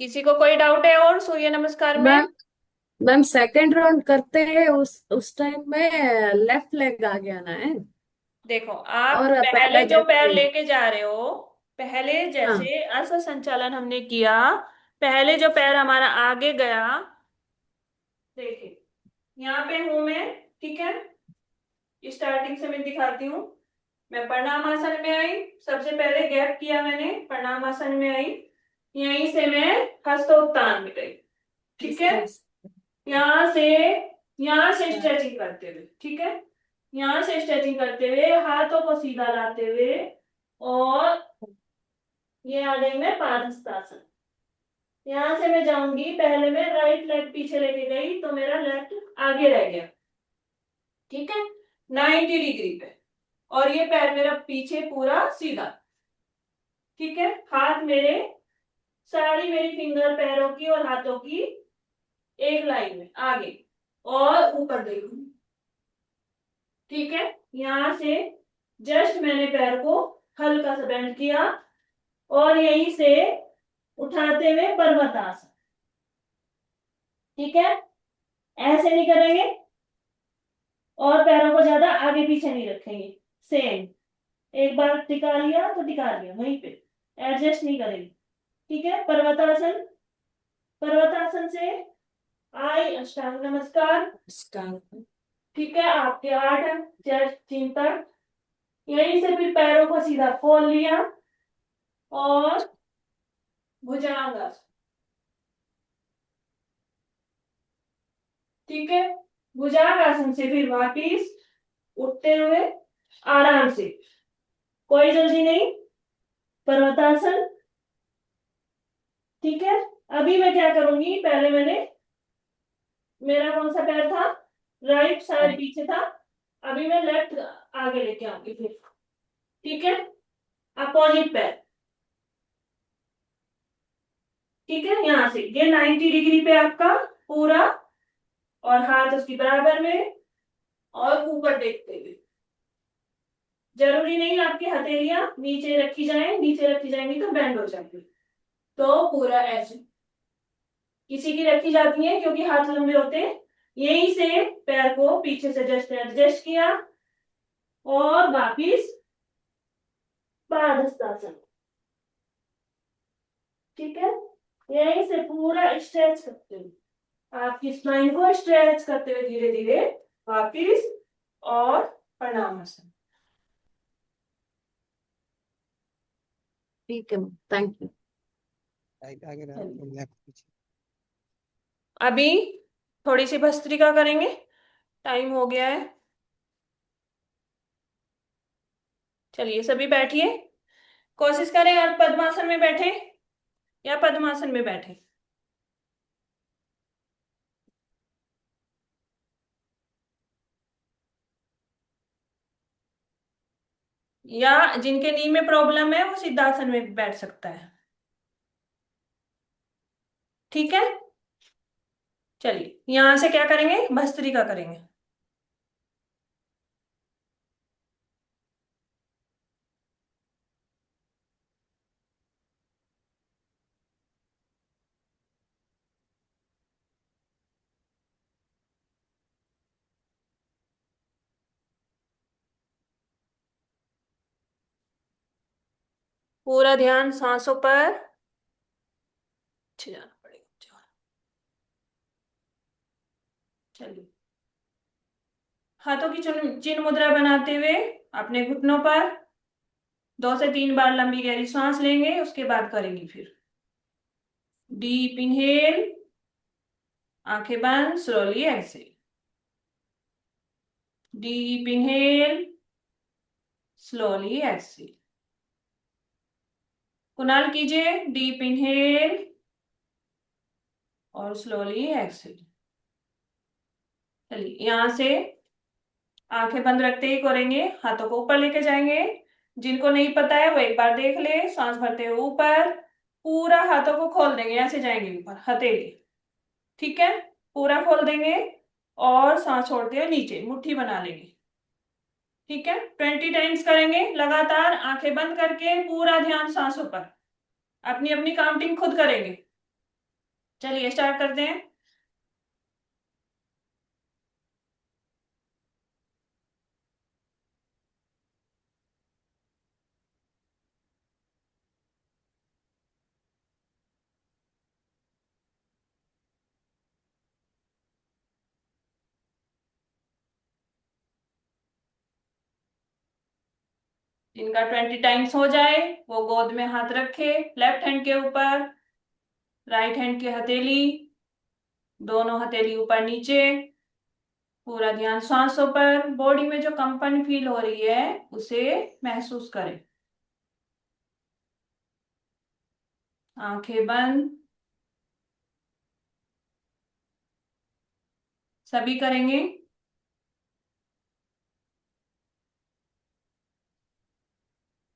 किसी को कोई डाउट है और सूर्य नमस्कार में? मैम मैम सेकंड राउंड करते हैं, उस टाइम में लेफ्ट लेग आगे आना है। देखो, आप और पहले पहला जो पैर जैसे। लेके जा रहे हो, पहले हाँ। जैसे असर संचालन हमने किया, पहले जो पैर हमारा आगे गया, देखिए यहाँ पे हूं मैं, ठीक है। स्टार्टिंग से मैं दिखाती हूँ। मैं प्रणाम आसन में आई, सबसे पहले गैप किया मैंने, प्रणाम आसन में आई, यहीं से मैं हस्तोत्तान में गई, ठीक है। यहाँ से यहाँ से स्ट्रेचिंग करते हुए, ठीक है, यहाँ से स्ट्रेचिंग करते हुए हाथों को सीधा लाते हुए, और ये आ गई मैं पादहस्तासन। यहाँ से मैं जाऊंगी, पहले मैं राइट लेग पीछे लेके गई तो मेरा लेफ्ट आगे रह गया, ठीक है, 90 डिग्री पे, और ये पैर मेरा पीछे पूरा सीधा, ठीक है। हाथ मेरे, सारी मेरी फिंगर पैरों की और हाथों की एक लाइन में आगे और ऊपर देखूंगी, ठीक है। यहां से जस्ट मैंने पैर को हल्का सा बेंड किया, और यहीं से उठाते हुए पर्वतासन, ठीक है। ऐसे नहीं करेंगे, और पैरों को ज्यादा आगे पीछे नहीं रखेंगे, सेम, एक बार टिका लिया तो टिका लिया वहीं पे, एडजस्ट नहीं करेंगे, ठीक है। पर्वतासन, पर्वतासन से आई अष्टांग नमस्कार, ठीक है, आपके 8 चेस्ट चिन तक, यहीं से फिर पैरों को सीधा खोल लिया और भुजंगासन, ठीक है। भुजंगासन से फिर वापिस उठते हुए आराम से, कोई जल्दी नहीं, पर्वतासन, ठीक है। अभी मैं क्या करूंगी, पहले मैंने, मेरा कौन सा पैर था, राइट साइड पीछे था, अभी मैं लेफ्ट आगे लेके आऊंगी फिर, ठीक है, अपोजिट पैर, ठीक है। यहां से ये 90 डिग्री पे आपका पूरा, और हाथ उसकी बराबर में, और ऊपर देखते हुए, जरूरी नहीं आपकी हथेलियां नीचे रखी जाए, नीचे रखी जाएंगी तो बैंड हो जाएंगी, तो पूरा ऐसे, किसी की रखी जाती है क्योंकि हाथ लंबे होते हैं, यहीं से पैर को पीछे से जस्ट एडजस्ट किया और वापिस पादहस्तासन। ठीक है, यहीं से पूरा स्ट्रेच करते हुए आपकी स्पाइन को स्ट्रेच करते हुए धीरे धीरे वापिस और प्रणामासन। ठीक है, थैंक यू। राइट आगे रहो, लेफ्ट पीछे। अभी थोड़ी सी भस्त्रिका करेंगे, टाइम हो गया है। चलिए सभी बैठिए, कोशिश करें आप पद्मासन में बैठे या पद्मासन में बैठे। या जिनके नी में प्रॉब्लम है वो सिद्धासन में बैठ सकता है। ठीक है, चलिए यहां से क्या करेंगे, भस्त्रिका करेंगे। पूरा ध्यान सांसों पर, जाना पड़ेगा। चलिए हाथों की चिन्ह मुद्रा बनाते हुए अपने घुटनों पर 2 से 3 बार लंबी गहरी सांस लेंगे, उसके बाद करेंगे फिर डीप इनहेल, आंखें बंद, slowly exhale. Deep inhale, slowly exhale. Kunal कीजिए, डीप इनहेल और स्लोली एक्सेल। चलिए यहां से आंखें बंद रखते ही करेंगे, हाथों को ऊपर लेके जाएंगे। जिनको नहीं पता है वो एक बार देख ले, सांस भरते हुए ऊपर, पूरा हाथों को खोल देंगे, ऐसे जाएंगे ऊपर हथेली। ठीक है, पूरा खोल देंगे और सांस छोड़ते हुए नीचे मुट्ठी बना लेंगे। ठीक है, 20 टाइम्स करेंगे लगातार, आंखें बंद करके पूरा ध्यान सांसों पर, अपनी अपनी काउंटिंग खुद करेंगे। चलिए स्टार्ट करते हैं। जिनका 20 टाइम्स हो जाए वो गोद में हाथ रखे, लेफ्ट हैंड के ऊपर, राइट हैंड की हथेली, दोनों हथेली ऊपर नीचे, पूरा ध्यान सांसों पर। बॉडी में जो कंपन फील हो रही है उसे महसूस करें। आंखें बंद, सभी करेंगे।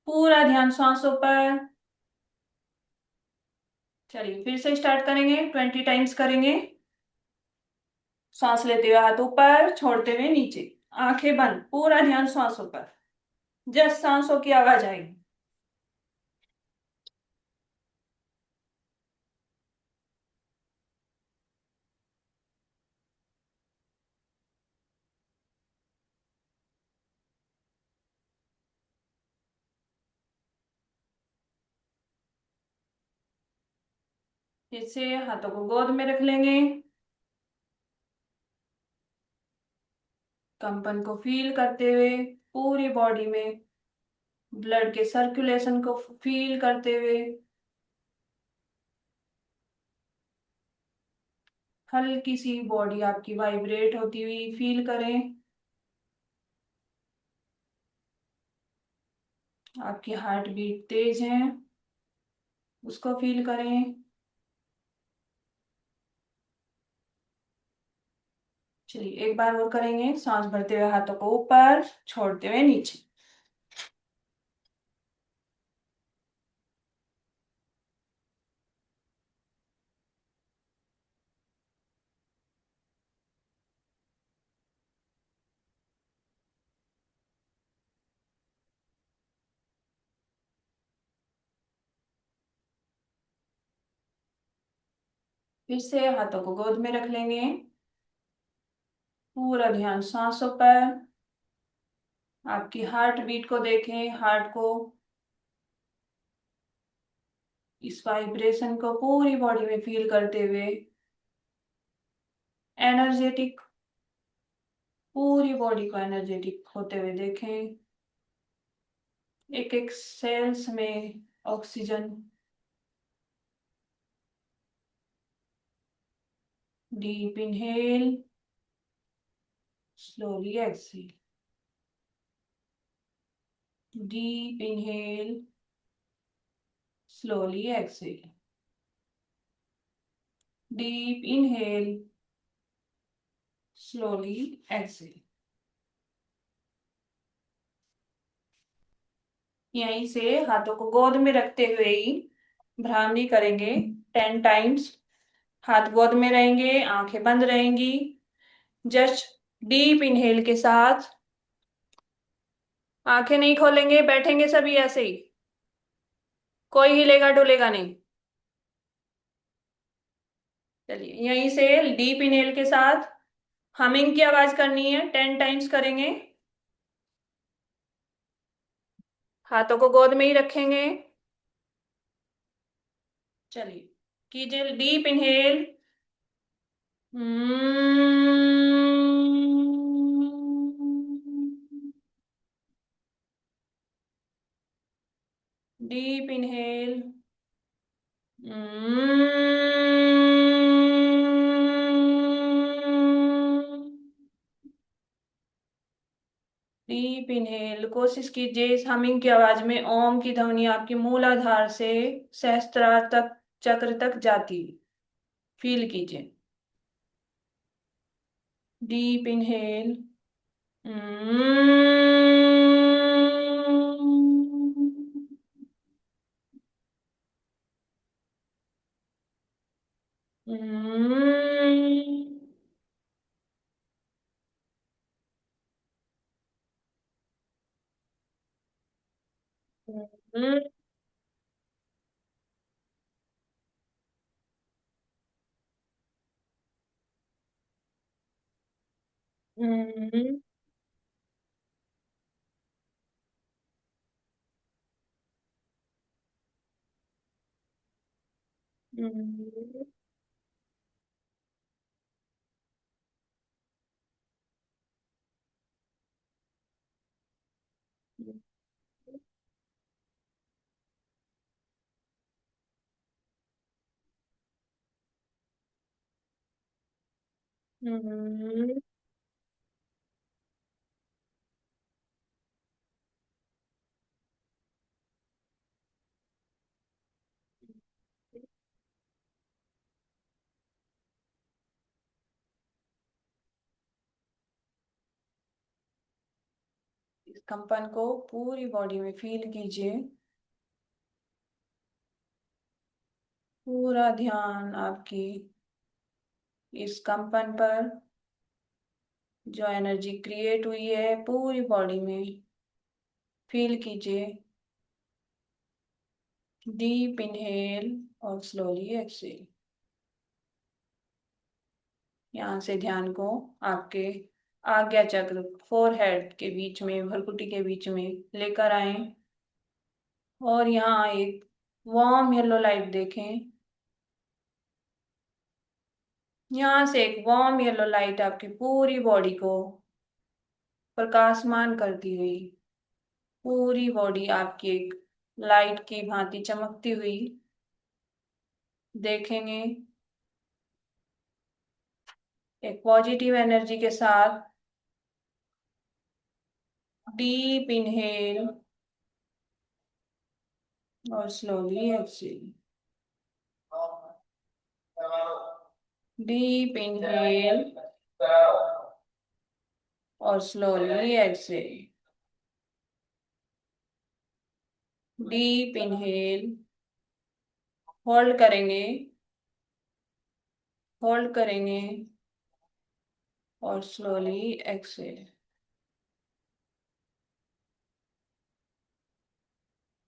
पूरा ध्यान सांसों पर। चलिए फिर से स्टार्ट करेंगे, 20 टाइम्स करेंगे। सांस लेते हुए हाथ ऊपर, छोड़ते हुए नीचे, आंखें बंद, पूरा ध्यान सांसों पर। जस्ट सांसों की आवाज आएगी। फिर से हाथों को गोद में रख लेंगे, कंपन को फील करते हुए पूरी बॉडी में, ब्लड के सर्कुलेशन को फील करते हुए। हल्की सी बॉडी आपकी वाइब्रेट होती हुई फील करें। आपकी हार्ट बीट तेज है, उसको फील करें। चलिए एक बार और करेंगे, सांस भरते हुए हाथों को ऊपर, छोड़ते हुए नीचे। फिर से हाथों को गोद में रख लेंगे, पूरा ध्यान सांसों पर। आपकी हार्ट बीट को देखें, हार्ट को, इस वाइब्रेशन को पूरी बॉडी में फील करते हुए एनर्जेटिक, पूरी बॉडी को एनर्जेटिक होते हुए देखें। एक एक सेल्स में oxygen. Deep inhale, slowly exhale. Deep inhale, slowly exhale. Deep inhale, slowly exhale. यहीं से हाथों को गोद में रखते हुए ही भ्रामरी करेंगे 10 टाइम्स। हाथ गोद में रहेंगे, आंखें बंद रहेंगी। जस्ट डीप इनहेल के साथ आंखें नहीं खोलेंगे, बैठेंगे सभी ऐसे ही, कोई हिलेगा डुलेगा नहीं। चलिए, यहीं से डीप इनहेल के साथ हमिंग की आवाज करनी है, 10 टाइम्स करेंगे। हाथों को गोद में ही रखेंगे। चलिए, कीजिए deep inhale. Deep inhale. Deep inhale. कोशिश कीजिए इस हमिंग की आवाज में ओम की ध्वनि आपकी मूलाधार से सहस्त्रार तक, चक्र तक जाती, फील कीजिए। Deep inhale. इस कंपन को पूरी बॉडी में फील कीजिए। पूरा ध्यान आपकी इस कंपन पर, जो एनर्जी क्रिएट हुई है पूरी बॉडी में फील कीजिए। डीप इनहेल और स्लोली एक्सहेल। यहाँ से ध्यान को आपके आज्ञा चक्र, फोरहेड के बीच में, भ्रुकुटी के बीच में लेकर आए और यहाँ एक वार्म येलो लाइट देखें। यहाँ से एक वार्म येलो लाइट आपकी पूरी बॉडी को प्रकाशमान करती हुई, पूरी बॉडी आपकी एक लाइट की भांति चमकती हुई देखेंगे। एक पॉजिटिव एनर्जी के साथ डीप इनहेल और स्लोली एक्सहेल। डीप इनहेल और slowly exhale. Deep inhale, hold करेंगे, होल्ड करेंगे और slowly exhale.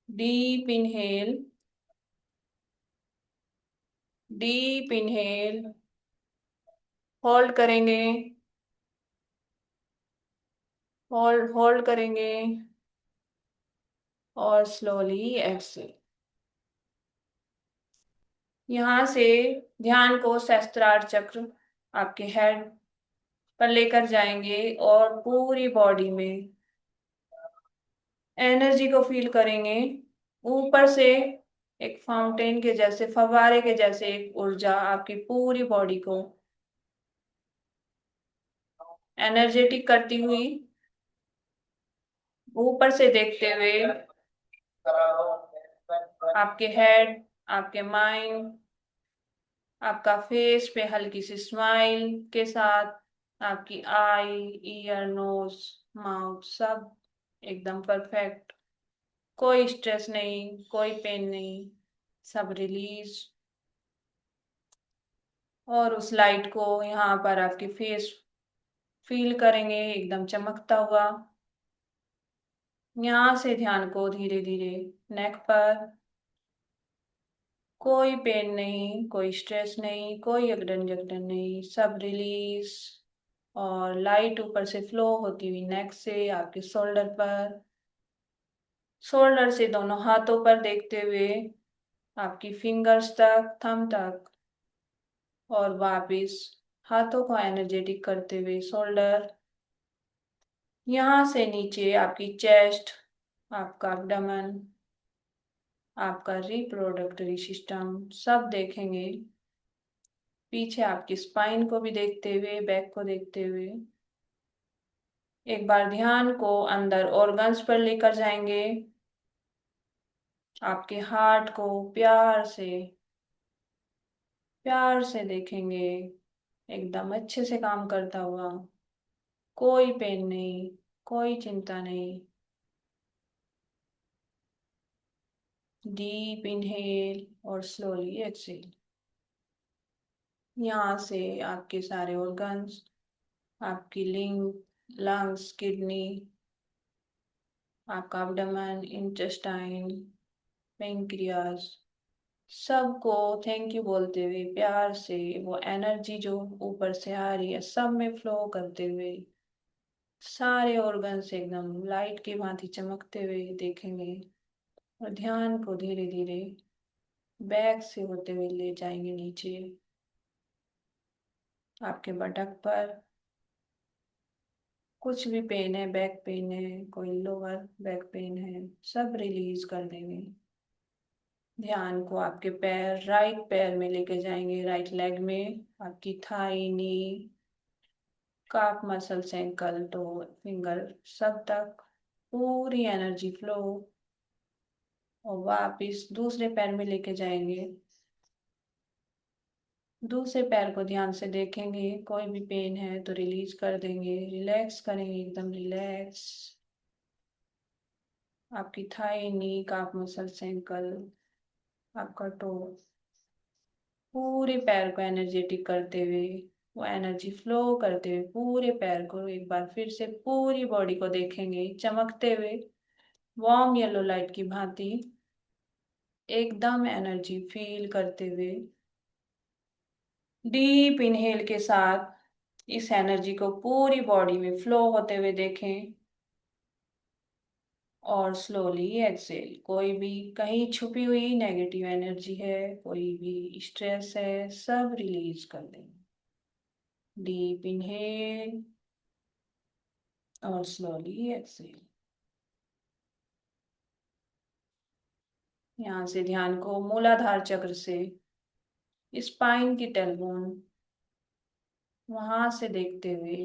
Deep inhale, deep inhale, hold करेंगे होल्ड होल्ड करेंगे और स्लोली एक्सेल। यहाँ से ध्यान को सहस्त्रार चक्र आपके हेड पर लेकर जाएंगे और पूरी बॉडी में एनर्जी को फील करेंगे। ऊपर से एक फाउंटेन के जैसे, फव्वारे के जैसे एक ऊर्जा आपकी पूरी बॉडी को एनर्जेटिक करती हुई ऊपर से देखते हुए आपके हेड, आपके माइंड, आपका फेस पे हल्की सी स्माइल के साथ आपकी आई, ईयर, नोज, माउथ सब एकदम परफेक्ट। कोई स्ट्रेस नहीं, कोई पेन नहीं, सब रिलीज। और उस लाइट को यहाँ पर आपके फेस फील करेंगे एकदम चमकता हुआ। यहाँ से ध्यान को धीरे धीरे नेक पर, कोई पेन नहीं, कोई स्ट्रेस नहीं, कोई अगड़न जगड़न नहीं, सब रिलीज। और लाइट ऊपर से फ्लो होती हुई नेक से आपके शोल्डर पर, शोल्डर से दोनों हाथों पर देखते हुए आपकी फिंगर्स तक, थंब तक, और वापिस हाथों को एनर्जेटिक करते हुए शोल्डर, यहाँ से नीचे आपकी चेस्ट, आपका abdomen, आपका रिप्रोडक्टरी सिस्टम सब देखेंगे। पीछे आपकी स्पाइन को भी देखते हुए, बैक को देखते हुए एक बार ध्यान को अंदर ऑर्गन्स पर लेकर जाएंगे। आपके हार्ट को प्यार से देखेंगे, एकदम अच्छे से काम करता हुआ। कोई पेन नहीं, कोई चिंता नहीं। डीप इनहेल और स्लोली एक्सेल। यहाँ से आपके सारे ऑर्गन्स, आपकी लंग्स, किडनी, आपका abdomen, इंटेस्टाइन, पेंक्रियास, सबको थैंक यू बोलते हुए प्यार से वो एनर्जी जो ऊपर से आ रही है सब में फ्लो करते हुए सारे ऑर्गन्स एकदम लाइट की भांति चमकते हुए देखेंगे। और ध्यान को धीरे धीरे बैक से होते हुए ले जाएंगे नीचे आपके बटक पर। कुछ भी पेन है, बैक पेन है, कोई लोअर बैक पेन है, सब रिलीज कर देंगे। ध्यान को आपके पैर, राइट पैर में लेके जाएंगे, राइट लेग में, आपकी thigh, knee, calf muscles, ankle, toe, finger सब तक पूरी एनर्जी फ्लो। और वापिस दूसरे पैर में लेके जाएंगे। दूसरे पैर को ध्यान से देखेंगे, कोई भी पेन है तो रिलीज कर देंगे, रिलैक्स करेंगे, एकदम रिलैक्स। आपकी thigh, knee, calf muscles, ankle, आपका टो, पूरे पैर को एनर्जेटिक करते हुए, वो एनर्जी फ्लो करते हुए पूरे पैर को एक बार फिर से पूरी बॉडी को देखेंगे चमकते हुए वार्म येलो लाइट की भांति, एकदम एनर्जी फील करते हुए। डीप इनहेल के साथ इस एनर्जी को पूरी बॉडी में फ्लो होते हुए देखें और स्लोली एक्सेल। कोई भी कहीं छुपी हुई नेगेटिव एनर्जी है, कोई भी स्ट्रेस है, सब रिलीज कर दें। डीप इनहेल और स्लोली एक्सेल। यहाँ से ध्यान को मूलाधार चक्र से स्पाइन की टेलबोन वहां से देखते हुए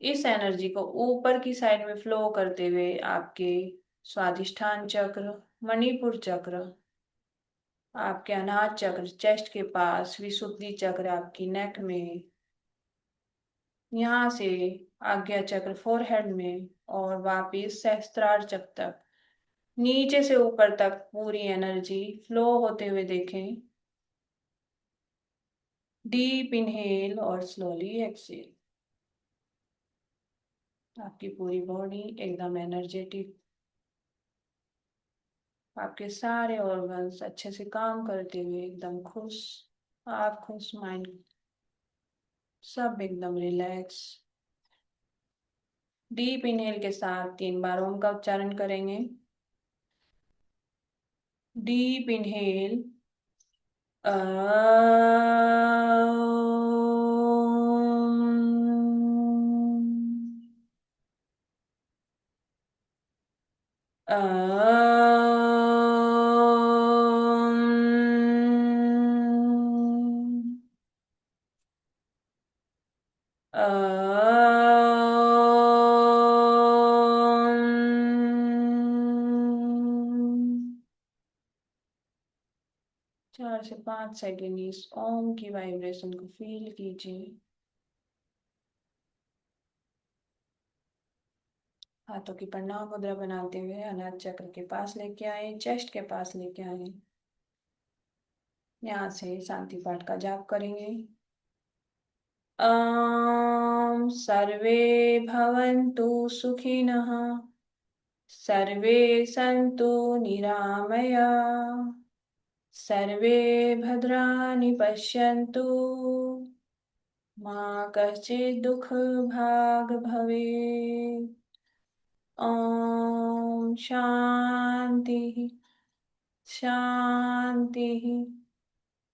इस एनर्जी को ऊपर की साइड में फ्लो करते हुए आपके स्वादिष्ठान चक्र, मणिपुर चक्र, आपके अनाहत चक्र चेस्ट के पास, विशुद्धि चक्र आपकी नेक में, यहाँ से आज्ञा चक्र फोरहेड में, और वापिस सहस्त्रार चक्र तक नीचे से ऊपर तक पूरी एनर्जी फ्लो होते हुए देखें। डीप इनहेल और स्लोली एक्सेल। आपकी पूरी बॉडी एकदम एनर्जेटिक, आपके सारे ऑर्गन्स अच्छे से काम करते हुए एकदम खुश, आप खुश, माइंड सब एकदम रिलैक्स। डीप इनहेल के साथ 3 बार ओम का उच्चारण करेंगे। डीप इनहेल, अम। 4 से 5 सेकेंड इस ओम की वाइब्रेशन को फील कीजिए। हाथों की प्रणाम मुद्रा बनाते हुए अनाहत चक्र के पास लेके आए, चेस्ट के पास लेके आए। यहाँ से शांति पाठ का जाप करेंगे। सर्वे भवन्तु सुखिनः, सर्वे सन्तु निरामया, सर्वे भद्राणि पश्यन्तु, मा कश्चित् दुःखभाग् भवेत्। ओम शांति शांति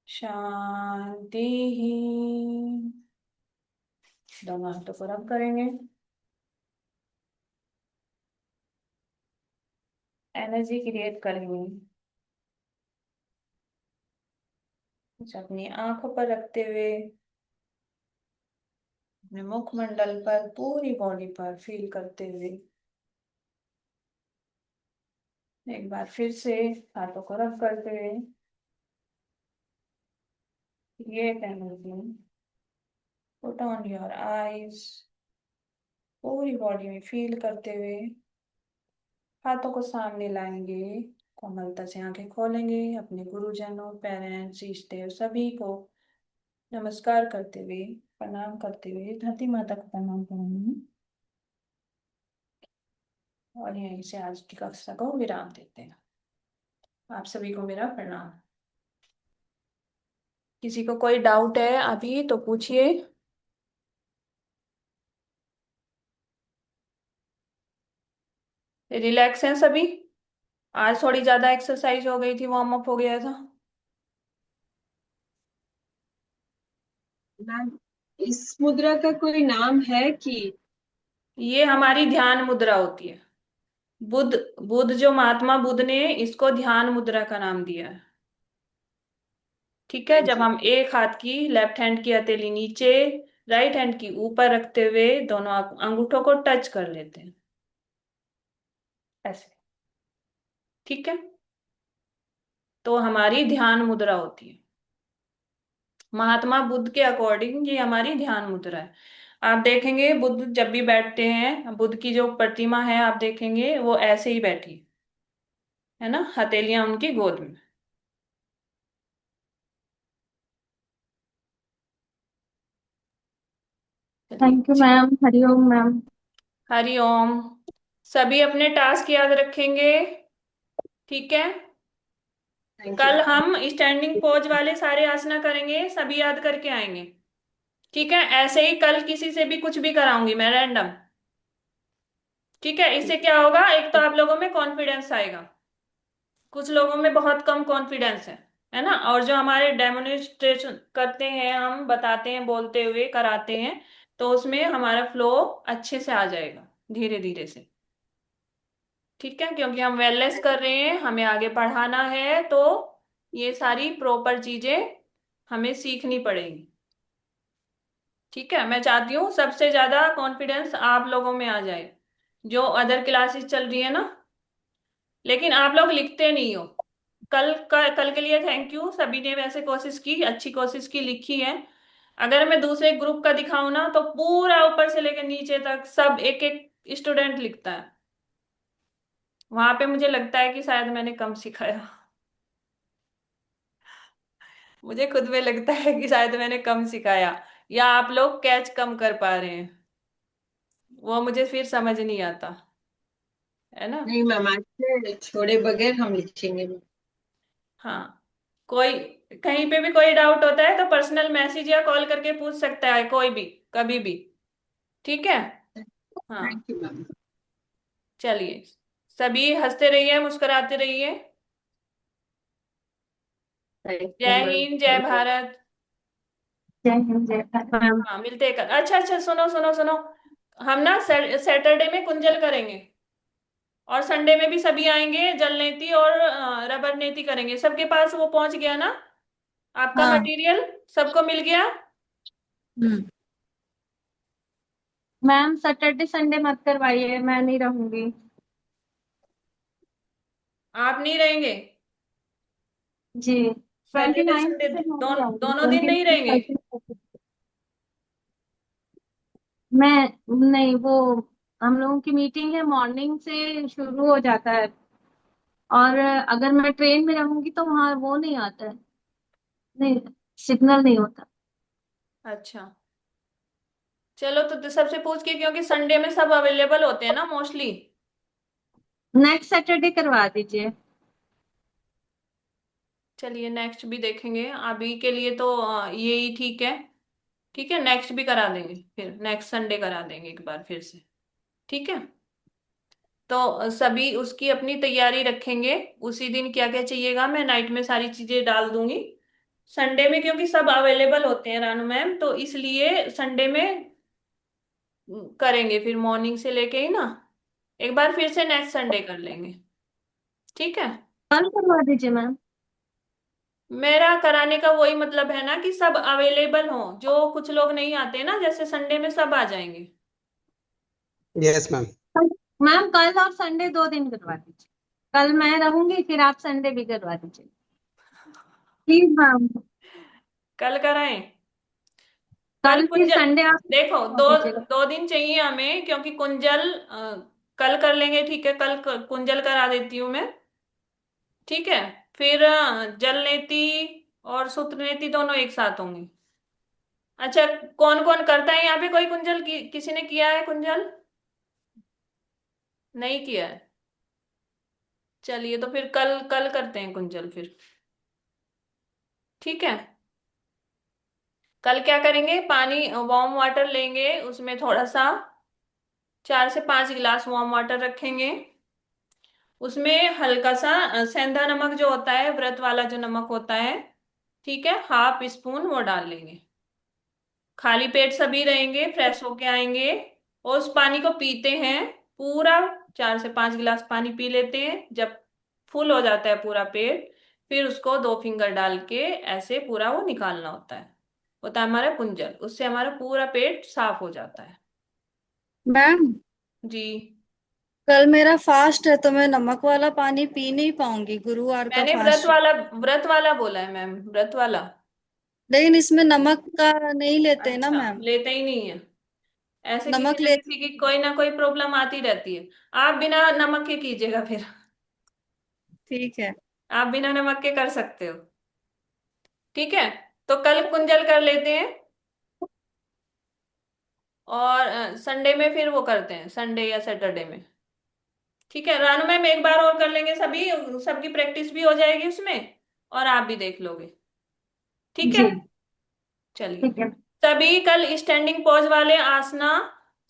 शांति। दोनों हाथों को रब करेंगे। एनर्जी क्रिएट करेंगे। कुछ अपनी आंखों पर रखते हुए अपने मुखमंडल पर, पूरी बॉडी पर फील करते हुए एक बार फिर से हाथों को रब करते हुए create energy, put on your eyes, पूरी बॉडी में फील करते हुए हाथों को सामने लाएंगे। कोमलता से आंखें खोलेंगे। अपने गुरुजनों, पेरेंट्स, इष्ट देव सभी को नमस्कार करते हुए, प्रणाम करते हुए धरती माता को प्रणाम करेंगे। और यहीं से आज की कक्षा को विराम देते हैं। आप सभी को मेरा प्रणाम। किसी को कोई डाउट है अभी तो पूछिए। रिलैक्स हैं सभी? आज थोड़ी ज्यादा एक्सरसाइज हो गई थी, वार्म अप हो गया था। मैम, इस मुद्रा का कोई नाम है कि? ये हमारी ध्यान मुद्रा होती है। बुद्ध बुद्ध जो महात्मा बुद्ध ने इसको ध्यान मुद्रा का नाम दिया है। ठीक है, हाँ जब जी। हम एक हाथ की लेफ्ट हैंड की हथेली नीचे, राइट हैंड की ऊपर रखते हुए दोनों अंगूठों को टच कर लेते हैं ऐसे। ठीक है, तो हमारी ध्यान मुद्रा होती है। महात्मा बुद्ध के अकॉर्डिंग ये हमारी ध्यान मुद्रा है। आप देखेंगे बुद्ध जब भी बैठते हैं, बुद्ध की जो प्रतिमा है आप देखेंगे वो ऐसे ही बैठी है ना, हथेलियां उनकी गोद में। थैंक यू चलिए, मैम। हरिओम मैम। हरि ओम। सभी अपने टास्क याद रखेंगे। ठीक है, थैंक यू कल मैम। हम स्टैंडिंग पोज वाले सारे आसना करेंगे, सभी याद करके आएंगे। ठीक है, ऐसे ही कल किसी से भी कुछ भी कराऊंगी मैं रैंडम। ठीक है, इससे क्या होगा, एक तो आप लोगों में कॉन्फिडेंस आएगा। कुछ लोगों में बहुत कम कॉन्फिडेंस है ना, और जो हमारे डेमोन्स्ट्रेशन करते हैं, हम बताते हैं बोलते हुए कराते हैं, तो उसमें हमारा फ्लो अच्छे से आ जाएगा धीरे धीरे से। ठीक है, क्योंकि हम वेलनेस कर रहे हैं, हमें आगे बढ़ाना है, तो ये सारी प्रॉपर चीजें हमें सीखनी पड़ेगी। ठीक है, मैं चाहती हूँ सबसे ज्यादा कॉन्फिडेंस आप लोगों में आ जाए, जो अदर क्लासेस चल रही है ना। लेकिन आप लोग लिखते नहीं हो। कल के लिए थैंक यू, सभी ने वैसे कोशिश की, अच्छी कोशिश की, लिखी है। अगर मैं दूसरे ग्रुप का दिखाऊं ना तो पूरा ऊपर से लेकर नीचे तक सब एक एक स्टूडेंट लिखता है। वहां पे मुझे लगता है कि शायद मैंने कम सिखाया। मुझे खुद में लगता है कि शायद मैंने कम सिखाया, या आप लोग कैच कम कर पा रहे हैं, वो मुझे फिर समझ नहीं आता, है ना। नहीं मैम, आज से छोड़े बगैर हम लिखेंगे मैम। हाँ, कोई कहीं पे भी कोई डाउट होता है तो पर्सनल मैसेज या कॉल करके पूछ सकता है कोई भी, कभी भी। ठीक है, हाँ, थैंक यू मैम। चलिए सभी हंसते रहिए, मुस्कुराते रहिए। थैंक यू जय मैम। हिंद, जय थैंक यू भारत। जय हिंद जय भारत। मैम। हाँ, मिलते हैं कल। अच्छा अच्छा, सुनो सुनो सुनो, हम ना सैटरडे में कुंजल करेंगे, और संडे में भी सभी आएंगे, जल नेति और रबर नेति करेंगे। सबके पास वो पहुंच गया ना आपका हाँ मटेरियल? सबको मिल गया? हम्म। मैम सैटरडे संडे मत करवाइए, मैं नहीं रहूंगी। आप नहीं रहेंगे? जी। ट्वेंटी सैटरडे नाइन्थ संडे से मैं नहीं आऊंगी, दोनों दिन ट्वेंटी नहीं रहेंगे? मैं नहीं, वो हम लोगों की मीटिंग है, मॉर्निंग से शुरू हो जाता है, और अगर मैं ट्रेन में रहूंगी तो वहाँ वो नहीं आता है, नहीं, सिग्नल नहीं होता। अच्छा, चलो तो सबसे पूछ के, क्योंकि संडे में सब अवेलेबल होते हैं ना मोस्टली। नेक्स्ट सैटरडे करवा दीजिए। चलिए नेक्स्ट भी देखेंगे, अभी के लिए तो यही ठीक है। ठीक है, नेक्स्ट भी करा देंगे, फिर नेक्स्ट संडे करा देंगे एक बार फिर से। ठीक है, तो सभी उसकी अपनी तैयारी रखेंगे। उसी दिन क्या क्या चाहिएगा मैं नाइट में सारी चीजें डाल दूंगी। संडे में क्योंकि सब अवेलेबल होते हैं रानू मैम, तो इसलिए संडे में करेंगे, फिर मॉर्निंग से लेके ही ना, एक बार फिर से नेक्स्ट संडे कर लेंगे। ठीक है, कल करवा दीजिए मैम। मेरा कराने का वही मतलब है ना कि सब अवेलेबल हो, जो कुछ लोग नहीं आते ना, जैसे संडे में सब आ जाएंगे। Yes ma'am. मैम कल और संडे 2 दिन करवा दीजिए, कल मैं रहूंगी, फिर आप संडे भी करवा दीजिए प्लीज मैम। कल कराएं? कल कल फिर कुंजल, संडे आप देखो करवा दो दीजिएगा। 2 दिन चाहिए हमें, क्योंकि कुंजल कल कर लेंगे। ठीक है, कल कुंजल करा देती हूँ मैं। ठीक है, फिर जल नेति और सूत्र नेति दोनों एक साथ होंगे। अच्छा, कौन कौन करता है यहाँ पे? कोई कुंजल किसी ने किया है कुंजल? नहीं किया है? चलिए तो फिर कल कल करते हैं कुंजल फिर। ठीक है, कल क्या करेंगे, पानी वार्म वाटर लेंगे, उसमें थोड़ा सा 4 से 5 गिलास वार्म वाटर रखेंगे। उसमें हल्का सा सेंधा नमक जो होता है, व्रत वाला जो नमक होता है, ठीक है, हाफ स्पून वो डाल लेंगे। खाली पेट सभी रहेंगे, फ्रेश होके आएंगे और उस पानी को पीते हैं पूरा। 4 से 5 गिलास पानी पी लेते हैं, जब फुल हो जाता है पूरा पेट, फिर उसको 2 फिंगर डाल के ऐसे पूरा वो निकालना होता है। होता है हमारा कुंजल, उससे हमारा पूरा पेट साफ हो जाता है। मैम, जी, कल मेरा फास्ट है तो मैं नमक वाला पानी पी नहीं पाऊंगी, गुरुवार का मैंने फास्ट। व्रत वाला बोला है मैम, व्रत वाला। लेकिन इसमें नमक का नहीं लेते ना अच्छा, मैम। लेते ही नहीं है? ऐसे किसी नमक ना ले। किसी की कोई ना कोई प्रॉब्लम आती रहती है। आप बिना नमक के कीजिएगा फिर। ठीक है। आप बिना नमक के कर सकते हो। ठीक है, तो कल कुंजल कर लेते हैं, और संडे में फिर वो करते हैं, संडे या सैटरडे में। ठीक है रानू मैम, एक बार और कर लेंगे सभी, सबकी प्रैक्टिस भी हो जाएगी उसमें, और आप भी देख लोगे। ठीक है, जी चलिए ठीक है। सभी कल स्टैंडिंग पॉज वाले आसना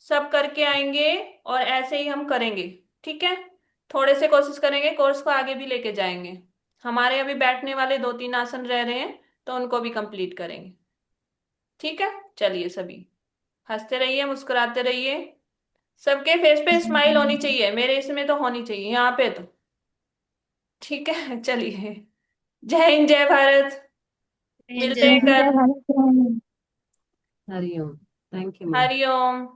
सब करके आएंगे, और ऐसे ही हम करेंगे। ठीक है, थोड़े से कोशिश करेंगे, कोर्स को आगे भी लेके जाएंगे। हमारे अभी बैठने वाले 2-3 आसन रह रहे हैं, तो उनको भी कंप्लीट करेंगे। ठीक है, चलिए सभी हंसते रहिए, मुस्कुराते रहिए। सबके फेस पे स्माइल होनी चाहिए, मेरे इसमें तो होनी चाहिए, यहाँ पे तो। ठीक है, चलिए, जय हिंद, जय भारत। मिलते जय हैं जय भारत। कल। Bharat. Hariom. Thank you ma'am. Hariom.